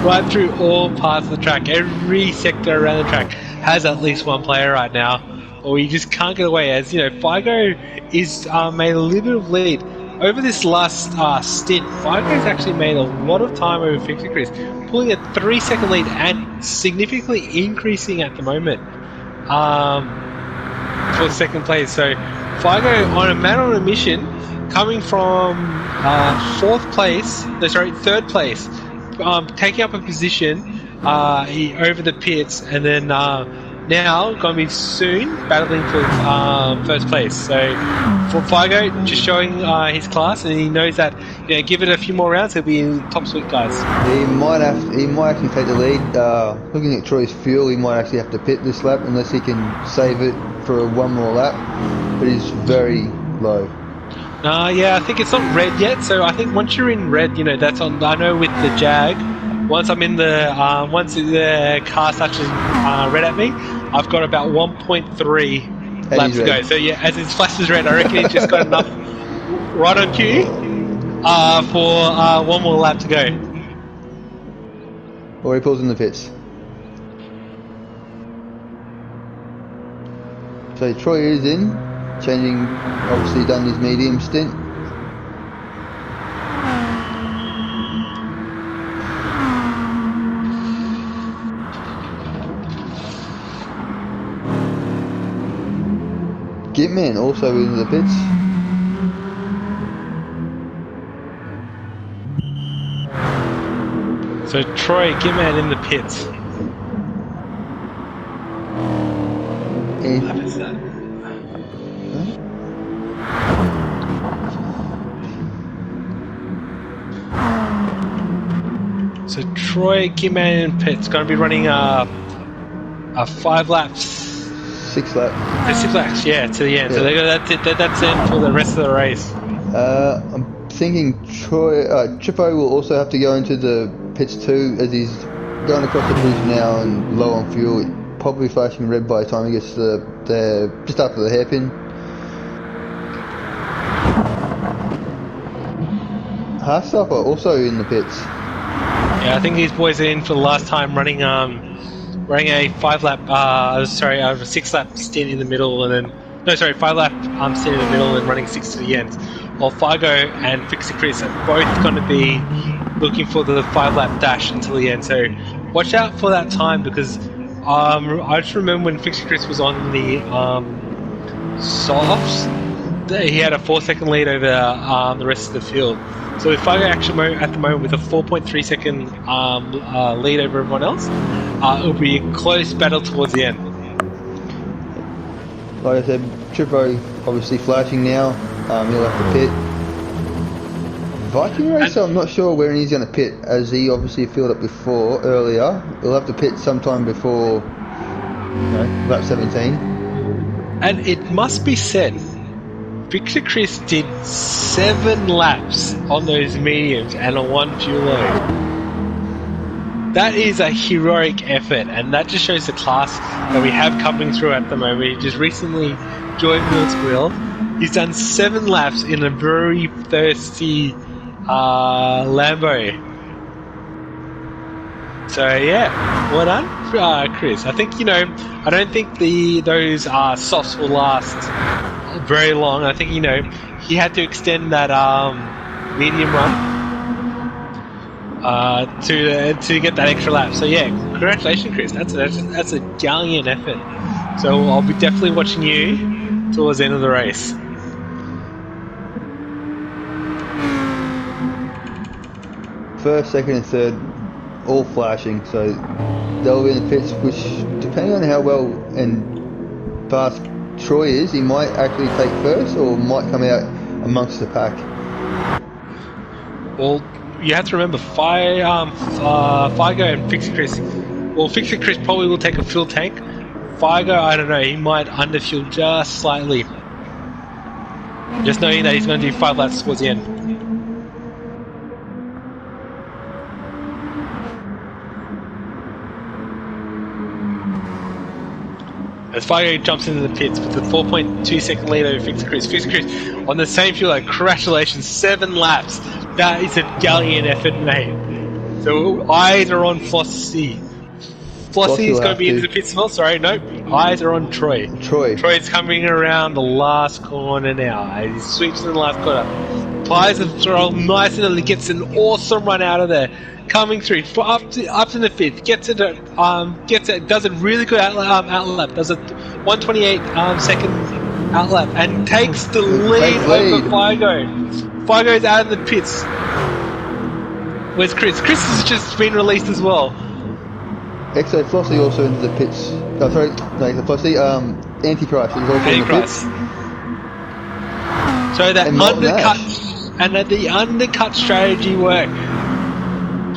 Right through all parts of the track, every sector around the track has at least one player right now, or you just can't get away. As you know, Figo is made a little bit of lead over this last stint. Figo's actually made a lot of time over Fixie Chris, pulling a 3-second lead and significantly increasing at the moment for second place. So Figo on a man on a mission, coming from third place, taking up a position over the pits, and then now going to be soon battling for first place. So for Figo, just showing his class, and he knows that give it a few more rounds, he'll be in top suite, guys. He might actually take the lead. Looking at Troy's fuel, he might actually have to pit this lap unless he can save it for one more lap. But he's very low. Yeah, I think it's not red yet. So I think once you're in red, that's on. I know with the Jag, once I'm in once the car starts red at me, I've got about 1.3 laps to go. So yeah, as it flashes red, I reckon he's just got enough right on cue for one more lap to go. Or he pulls in the pits. So Troy is in, changing, obviously done his medium stint. Gitman also in the pits. So Troy Gitman in the pits. What is that? So Troy Gitman in pits going to be running a 5 laps. 6 laps. 6 laps, yeah, to the end. Yeah. So that's it for the rest of the race. I'm thinking Trippo will also have to go into the pits too, as he's going across the bridge now and low on fuel. Probably flashing red by the time he gets to just after the hairpin. Haarstopper also in the pits. Yeah, I think these boys are in for the last time running a 5 lap, a 6 lap stint in the middle, and then 5 lap stint in the middle and running 6 to the end. While Figo and Fixie Chris are both going to be looking for the 5 lap dash until the end. So watch out for that time, because I just remember when Fixie Chris was on the softs, he had a 4-second lead over the rest of the field. So if Figo actually at the moment with a 4.3 second lead over everyone else, it'll be a close battle towards the end. Like I said, Trippo obviously flashing now. He'll have to pit. Viking Racer, I'm not sure where he's going to pit, as he obviously filled up earlier. He'll have to pit sometime before lap 17. And it must be said, Victor Chris did 7 laps on those mediums and a 1 fuel load. That is a heroic effort, and that just shows the class that we have coming through at the moment. He just recently joined Mills Wheel. He's done 7 laps in a very thirsty Lambo. So yeah, well done, Chris. I think I don't think those softs will last very long. I think he had to extend that medium run to get that extra lap. So yeah, congratulations, Chris. That's a gallant effort. So I'll be definitely watching you towards the end of the race. First, second, and third, all flashing. So they'll be in the pits, which, depending on how well and fast Troy is, he might actually take first or might come out amongst the pack. Well, you have to remember, Figo and Fixie Chris. Well, Fixie Chris probably will take a full tank. Figo, I don't know, he might underfuel just slightly. Just knowing that he's going to do 5 laps towards the end. As Figo jumps into the pits with the 4.2 second lead over Fixie Chris. Fixie Chris on the same fuel, congratulations, 7 laps. That is a gallant effort, mate. So eyes are on Flossie. Flossie is going to be into the pits as well. Sorry, nope. Eyes are on Troy. Troy's coming around the last corner now. He sweeps in the last corner. Plies the throttle nice and he gets an awesome run out of there. Coming through up to the 5th. Gets it. Does a really good outlap. Does a 128 second outlap and takes the lead over Figo. Figo's out of the pits. Where's Chris? Chris has just been released as well. Exo Flossie also into the pits. Oh, sorry, no, Flossie. Anti-Price is also in the pits. So that undercut and that the undercut strategy worked.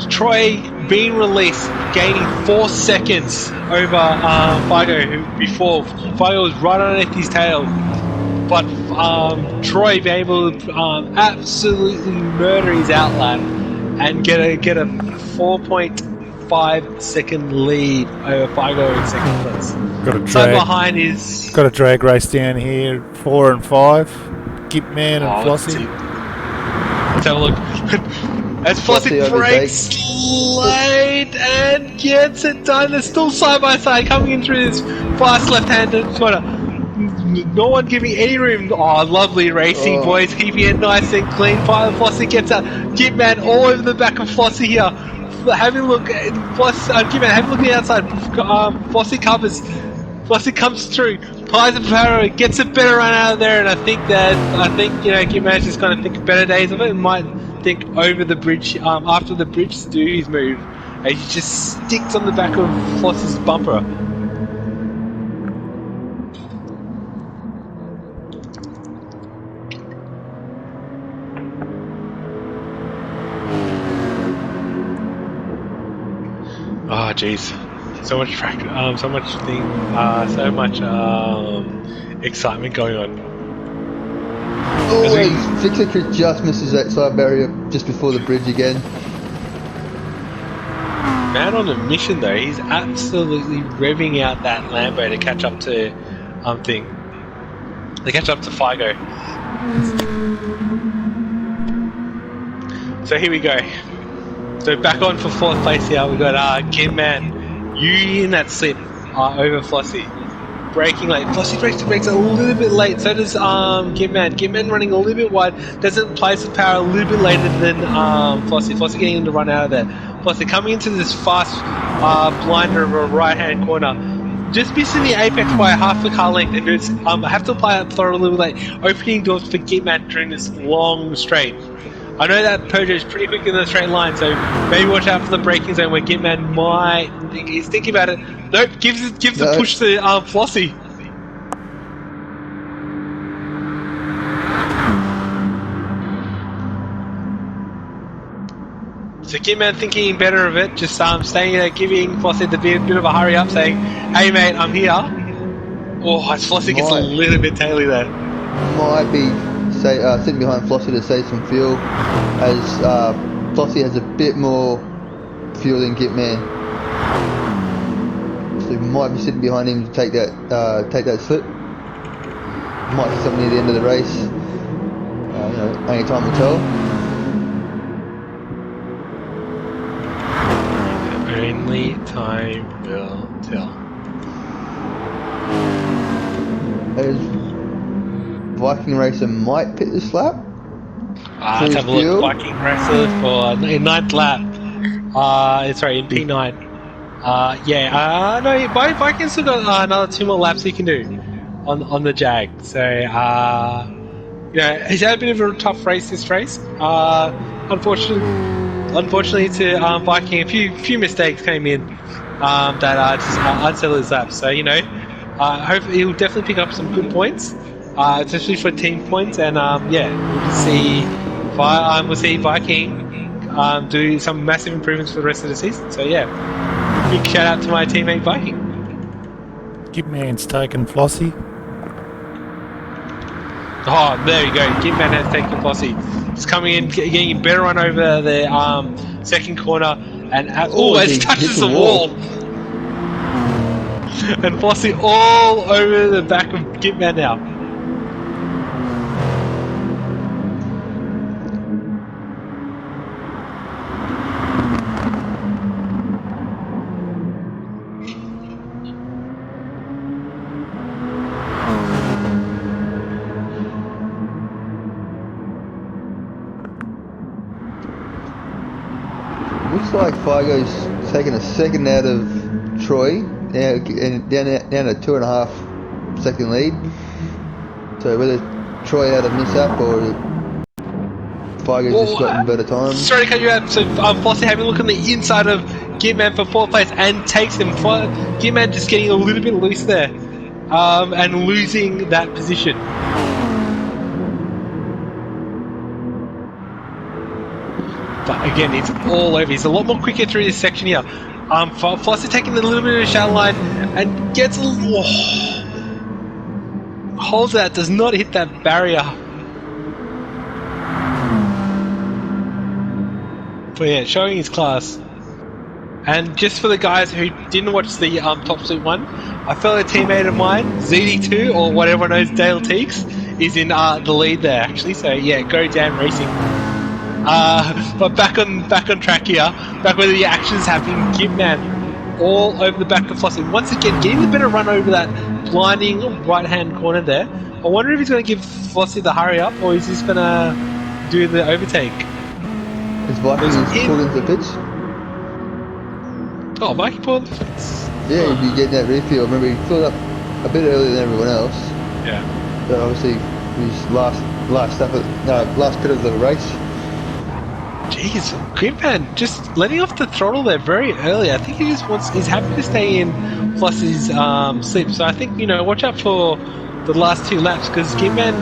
Troy being released, gaining 4 seconds over Figo, who before Figo was right underneath his tail. But Troy being able to absolutely murder his outlap and get a 4.5 second lead over Figo in second place. Got a drag race down here, 4 and 5. Gipman and Flossie. Let's have a look. As Flossie breaks late and gets it done. They're still side by side coming in through this fast left-handed corner. No one giving any room. Oh, lovely racing, boys. Keeping it nice and clean. Flossie gets out. Gipman all over the back of Flossie here. Having a look at Gipman, have a look at the outside. Flossie covers. Flossie comes through. Plies the power, gets a better run out of there, and I think Gipman's just going to think better days of it and might think over the bridge, after the bridge to do his move. And he just sticks on the back of Flossie's bumper. Oh jeez, so much excitement going on. Fixie Chris just misses that side barrier just before the bridge again. Man on a mission though, he's absolutely revving out that Lambo to catch up to Figo. So here we go. So back on for 4th place here, we got Gipman. You in that slip over Flossie. Braking late. Flossie brakes a little bit late, so does Gipman. Gipman running a little bit wide, doesn't place the power a little bit later than Flossie. Flossie getting him to run out of there. Flossie coming into this fast blinder of a right-hand corner. Just missing the apex by half a car length, and it's, I have to apply that throttle a little late, opening doors for Gipman during this long straight. I know that Peugeot is pretty quick in the straight line, so maybe watch out for the braking zone where Gipman might think he's thinking about it. Nope, gives a push to Flossie. So Gipman thinking better of it, just staying there, giving Flossie the bit of a hurry up, saying, "Hey mate, I'm here." Oh, as Flossie gets a little bit taily there. Might be sitting behind Flossie to save some fuel, as Flossie has a bit more fuel than Gipman. So he might be sitting behind him to take that slip. Might be something near the end of the race. Only time will tell. Only time will tell. As Viking Racer might pit this lap. Let's have a look. fuel. Viking Racer for in 9th lap. Sorry, in P9. No, Vikings still got another 2 more laps he can do on the Jag. So, he's had a bit of a tough race this race. Unfortunately to Viking, a few mistakes came in that just unsettled his lap. So, hopefully he'll definitely pick up some good points, especially for team points. And we'll see Viking do some massive improvements for the rest of the season. So yeah, big shout out to my teammate Viking. Gitman's taken Flossie. Oh, there you go. Gitman has taken Flossie. He's coming in, getting a better run over the second corner, and it touches the wall. And Flossie all over the back of Gitman now. Looks like Figo's taken a second out of Troy, now down a 2.5 second lead. So whether Troy had a mishap or Figo's just gotten better time. Sorry to cut you out. So Flossie having a look on the inside of Gitman for 4th place and takes him. Gitman just getting a little bit loose there and losing that position. But again, it's all over. He's a lot more quicker through this section here. Flossie taking a little bit of a shallow line and gets a little... holds that, does not hit that barrier. But yeah, showing his class. And just for the guys who didn't watch the Top Suit one, a fellow teammate of mine, ZD2, or what everyone knows, Dale Teeks, is in the lead there actually. So yeah, go down racing. But back on track here, back where the action's happening, Gitman all over the back of Flossie. Once again, getting a better run over that blinding right-hand corner there. I wonder if he's going to give Flossie the hurry up, or is he just going to do the overtake? Is Viking pulled into the pits? Oh, Viking pulled into the pits. Yeah, he'd be getting that refuel. Remember, he filled up a bit earlier than everyone else. Yeah. But obviously, his last bit of the race. Jeez, Gitman just letting off the throttle there very early. I think he's happy to stay in Flossie's sleep. So I think, watch out for the last 2 laps, because Gitman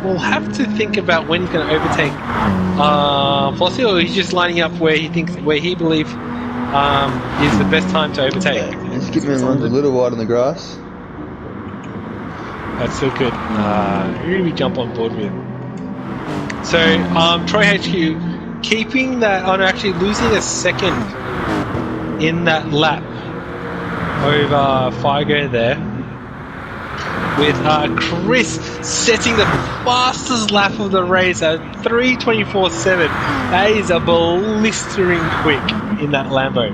will have to think about when he's going to overtake Flossie, or he's just lining up where he believes is the best time to overtake. And Gitman runs a little wide on the grass. That's still good. Who do we jump on board with? So, Troy HQ keeping that on, actually losing a second in that lap over Figo there, with Chris setting the fastest lap of the race at 3:24.7. That is a blistering quick in that Lambo.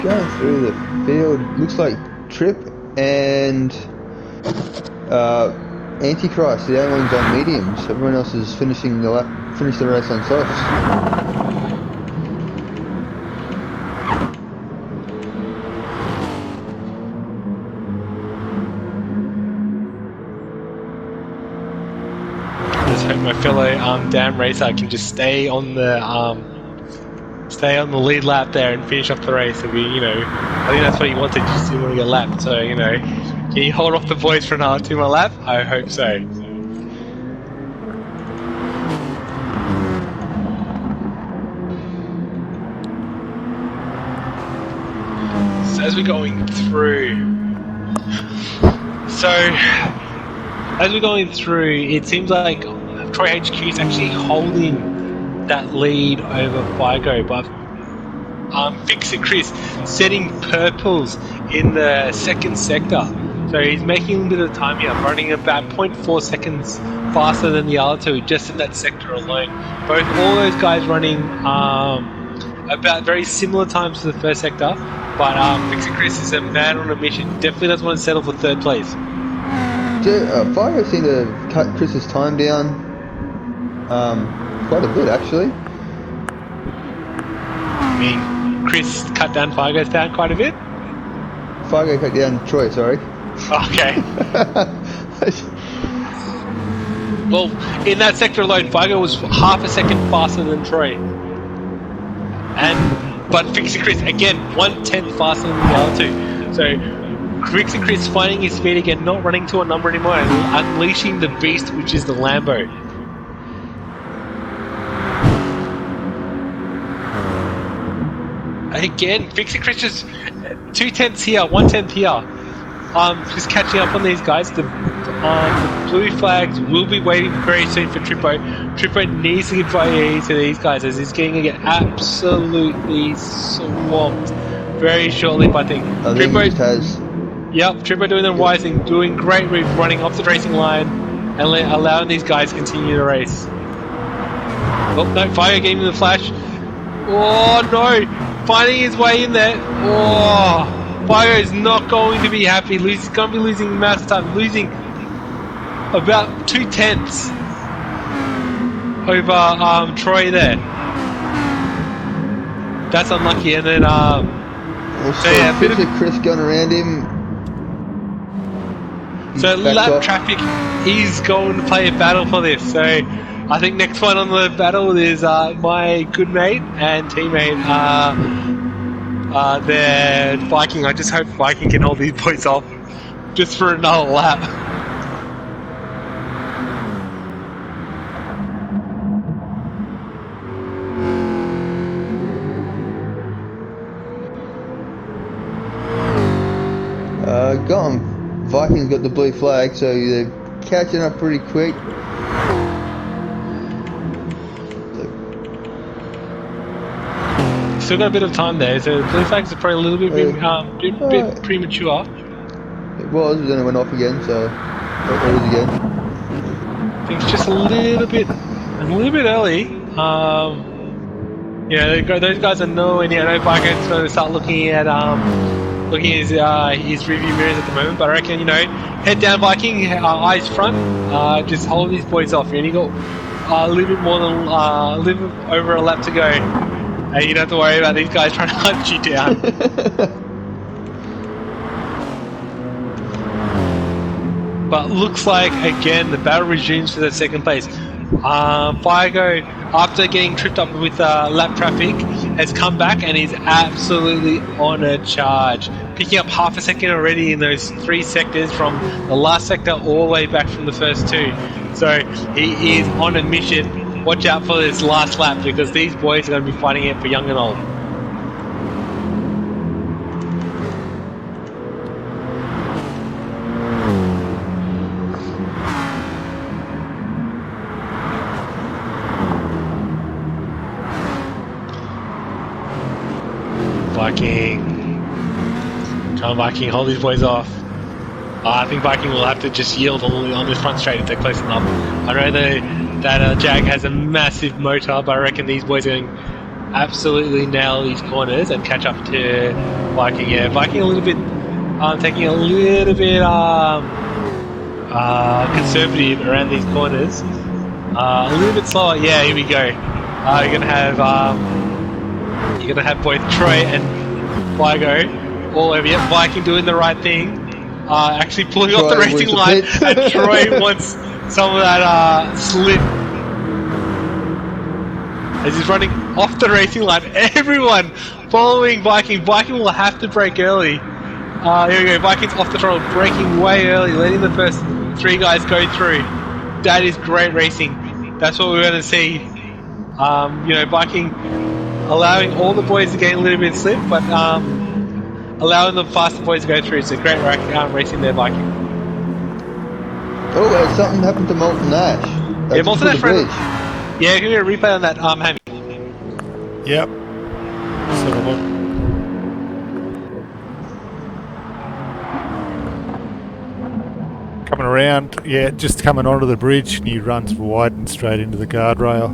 Going through the field, looks like Trip and Antichrist, the only ones on mediums. Everyone else is finishing the race on softs. Just hope my fellow damn racer can just stay on the lead lap there and finish off the race. And I think that's what he wanted. Just didn't want to get lapped. So can you hold off the boys for another 2 more laps? I hope so. So as we're going through, it seems like Troy HQ is actually holding that lead over Figo, but Fix-It Chris setting purples in the second sector. So he's making a bit of time here, running about 0.4 seconds faster than the other two, just in that sector alone. All those guys running about very similar times to the first sector, but Fixie Chris is a man on a mission. Definitely doesn't want to settle for third place. Fire seemed to have cut Chris's time down quite a bit, actually. I mean, Chris cut down Fargo's down quite a bit. Fargo cut down Troy, sorry. Okay. Well, in that sector alone, Fargo was half a second faster than Troy. But Fixie Chris, again, 1/10 faster than the other two. So Fixie Chris finding his speed again, not running to a number anymore, and unleashing the beast, which is the Lambo. Again, Fixie Chris just 2/10 here, 1/10 here. Just catching up on these guys. The blue flags will be waiting very soon for Trippo. Trippo needs to give priority to these guys as he's getting to get absolutely swamped very shortly. But I think Trippo has. Yep, Trippo doing the wise thing, doing great with running off the racing line and allowing these guys to continue the race. Oh no, Fire getting the flash. Oh no, finding his way in there. Oh. Fire is not going to be happy. He's going to be losing massive time, losing about 2/10 over Troy there. That's unlucky. And then, so yeah, bit of Chris going around him. So lap traffic is going to play a battle for this. So I think next one on the battle is my good mate and teammate. They're Viking. I just hope Viking can hold these boys off just for another lap. Vikings got the blue flag, so they're catching up pretty quick. Still got a bit of time there, so blue flags are probably a little bit premature. It was, but then it went off again, so it was again. I think it's just a little bit early. Those guys are nowhere near. I know Viking going to start looking at his review mirrors at the moment, but I reckon head down Viking, eyes front, just hold these boys off. You only got a little bit more than a little over a lap to go. And you don't have to worry about these guys trying to hunt you down. But looks like, again, the battle resumes for that second place. Firego, after getting tripped up with lap traffic, has come back and is absolutely on a charge. Picking up half a second already in those 3 sectors from the last sector all the way back from the first 2. So he is on a mission. Watch out for this last lap because these boys are going to be fighting it for young and old. Viking. Come on, Viking, hold these boys off. I think Viking will have to just yield on this front straight if they're close enough. I know that Jag has a massive motor, but I reckon these boys are going to absolutely nail these corners and catch up to Viking. Yeah, Viking a little bit, taking a little bit conservative around these corners. A little bit slower. Yeah, here we go. You're gonna have both Troy and Vigo all over you. Viking doing the right thing. Actually pulling off the racing line, and Troy wants some of that slip. As he's running off the racing line, everyone following Viking. Viking will have to brake early. Here we go, Viking's off the throttle, braking way early, letting the first 3 guys go through. That is great racing. That's what we're going to see. Viking allowing all the boys to gain a little bit of slip, but allowing the faster boys to go through. It's a great racing there, Viking. Oh, something happened to Molten Nash. Yeah, Molten Nash. Yeah, give me a replay on that, Hammy. Yep. Let's have a look. Coming around, yeah, just coming onto the bridge, and he runs wide and straight into the guardrail.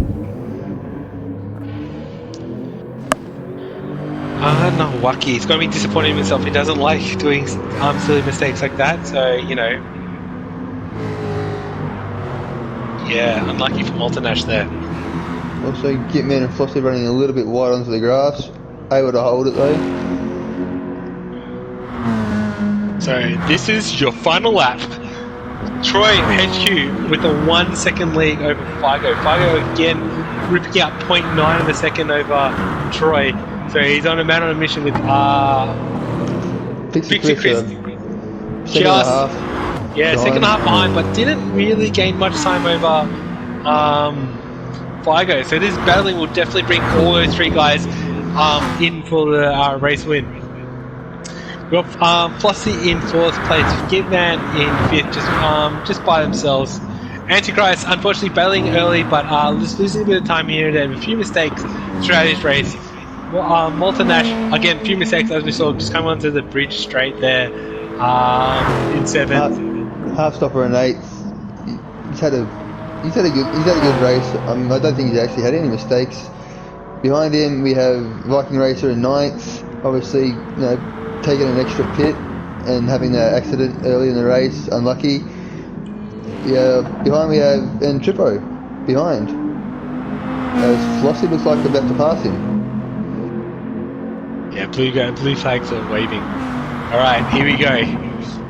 No, Wacky. He's going to be disappointed in himself. He doesn't like doing silly mistakes like that. So, you know. Yeah, unlucky for Multinash there. Also, Gitman and Flossie running a little bit wide onto the grass. Able to hold it though. So, this is your final lap. Troy HQ with a 1 second lead over Figo. Figo again ripping out 0.9 of a second over Troy. So he's on a man on a mission with Pixie Chris. Second and a half. Yeah, second and a half behind, but didn't really gain much time over Figo. So this battling will definitely bring all those three guys in for the race win. We've got Flossie in 4th place, Gitman in 5th, just by themselves. Antichrist, unfortunately, battling early, but just losing a bit of time here and there. A few mistakes throughout his race. Multinash, again, a few mistakes as we saw, just coming onto the bridge straight there in 7th. Half stopper in 8th. He's had a good race. I don't think he's actually had any mistakes. Behind him, we have Viking Racer in 9th. Obviously, you know, taking an extra pit and having that accident early in the race, unlucky. Yeah, behind we have Tripo, behind. As Flossie looks like about to pass him. Yeah, blue flags are waving. Alright, here we go.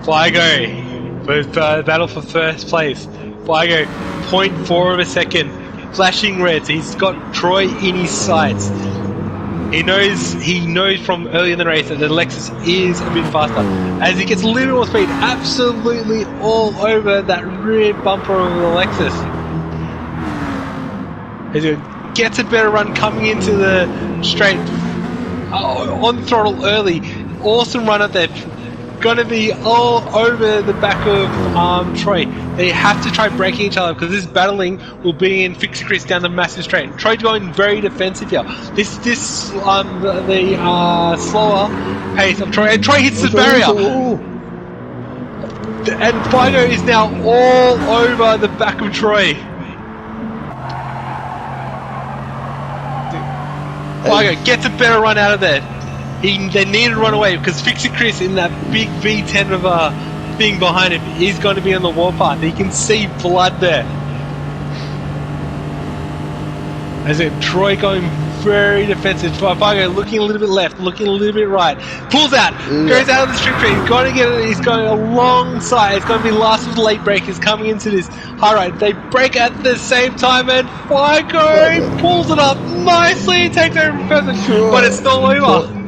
Flygo, for battle for 1st place. Flygo, 0.4 of a second. Flashing reds, he's got Troy in his sights. He knows from early in the race that the Lexus is a bit faster. As he gets a little more speed, absolutely all over that rear bumper of the Lexus. As he gets a better run coming into the straight, on throttle early. Awesome run up there. Gonna be all over the back of Troy. They have to try breaking each other because this battling will be in Fixie Chris down the massive straight. Troy going very defensive here. The slower pace of Troy, and Troy hits the barrier. And Fido is now all over the back of Troy. Fido gets a better run out of there. They need to run away because Fixie Chris in that big V10 of thing behind him is going to be on the warpath. You can see blood there. As if Troy going very defensive. Figo looking a little bit left, looking a little bit right. Pulls out, goes out of the strip tree. He's going to get it. He's going alongside. It's going to be last of the late breakers coming into this high ride. They break at the same time, and Figo pulls it up nicely. Takes over first, but it's still over.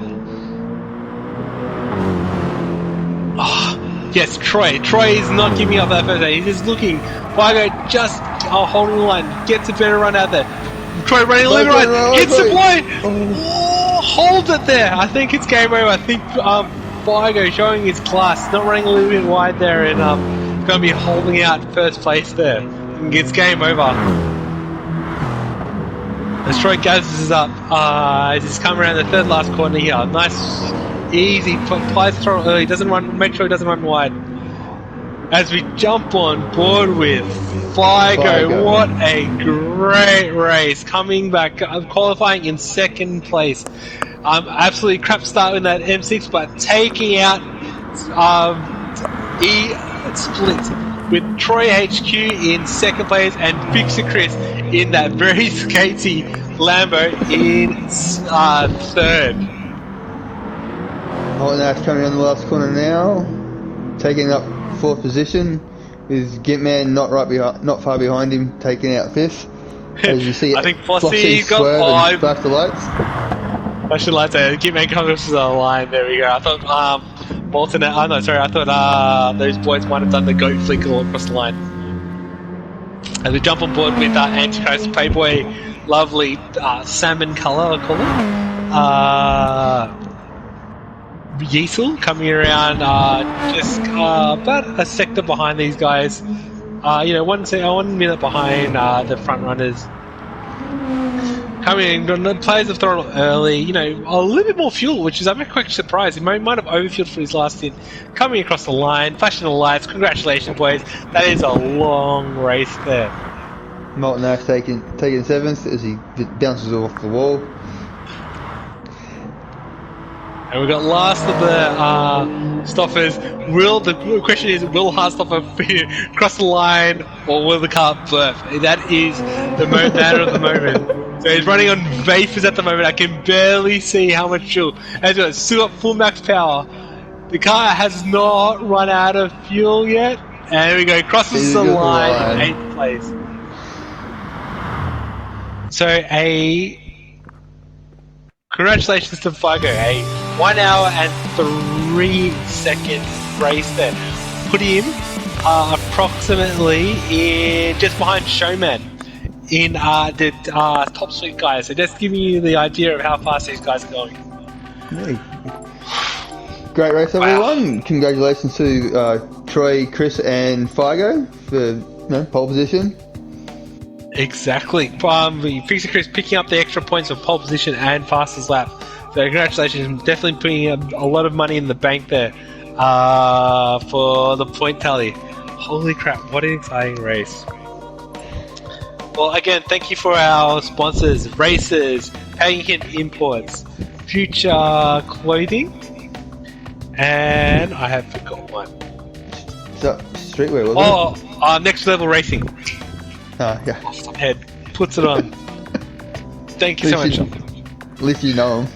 Oh, yes, Troy. Troy is not giving up that first aid. He's just looking. Figo just holding the line. Gets a better run out there. Troy running a little right. Hits the blow. Oh, holds it there. I think it's game over. I think Figo showing his class. Not running a little bit wide there and going to be holding out first place there. It's game over. As Troy gathers up, as he's coming around the third last corner here. Nice. Easy, applies the throttle early, doesn't run, make sure he doesn't run wide. As we jump on board with Figo, what a great race, coming back, qualifying in 2nd place. Absolutely crap start in that M6, but taking out E-Split with Troy HQ in 2nd place and Fixie Chris in that very skatey Lambo in 3rd. Nash coming on the last corner now, taking up 4th position. Is Gitman not far behind him, taking out 5th. As you see, I think Flossie got 5. Flash the lights. I should like to Gitman comes to the line. There we go. I thought Bolton. Oh no, sorry. I thought those boys might have done the goat flick all across the line. As we jump on board with Antichrist Playboy, lovely salmon colour, I call it. Yeasel coming around just about a sector behind these guys. 1 minute behind the front runners. coming in. The players have thrown early, you know, a little bit more fuel, which is I'm quite surprised. He might have overfueled for his last stint. Coming across the line, flashing the lights. Congratulations, boys. That is a long race there. Molten Ash taking 7th as he bounces off the wall. And we've got last of the stoppers. The question is, will Hardstopper cross the line or will the car burp? That is the matter of the moment. So he's running on vapors at the moment. I can barely see how much fuel. As well, it's still got full max power. The car has not run out of fuel yet. And there we go, crosses the line in 8th place. So congratulations to Figo, a 1 hour and 3 second race there. Put him approximately in just behind Showman in the top suite guys. So just giving you the idea of how fast these guys are going. Yeah. Great race, everyone. Wow. Congratulations to Troy, Chris, and Figo for pole position. Exactly. Fixie Chris picking up the extra points of pole position and fastest lap. So congratulations, definitely putting a lot of money in the bank there for the point tally. Holy crap, what an exciting race. Well, again, thank you for our sponsors, Racers, Paddington Imports, Future Clothing, and I have forgot one. So, Streetwear, wasn't it? Next Level Racing. Yeah. Off the head. Puts it on. Thank you so much. At least you know him.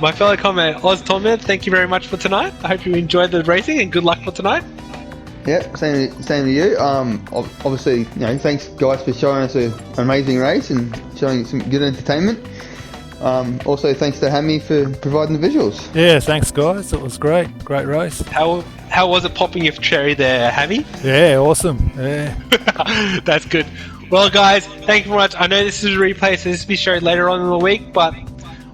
My fellow comment, Oz Tommed, thank you very much for tonight. I hope you enjoyed the racing and good luck for tonight. Yeah, same to you. Obviously, thanks guys for showing us an amazing race and showing some good entertainment. Also, thanks to Hammy for providing the visuals. Yeah, thanks guys. It was great race. How was it popping your cherry there, Hammy? Yeah, awesome. Yeah. That's good. Well, guys, thank you very much. I know this is a replay, so this will be shown later on in the week, but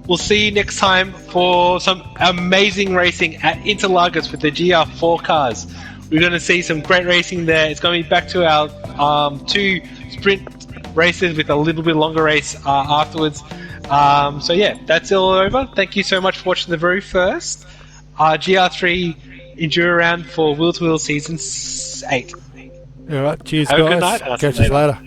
we'll see you next time for some amazing racing at Interlagos with the GR4 cars. We're going to see some great racing there. It's going to be back to our 2 sprint races with a little bit longer race afterwards. So yeah, that's all over. Thank you so much for watching the very first GR3 Enduro round for Wheel to Wheel Season 8. All right, cheers Have guys. a good night. Catch you later.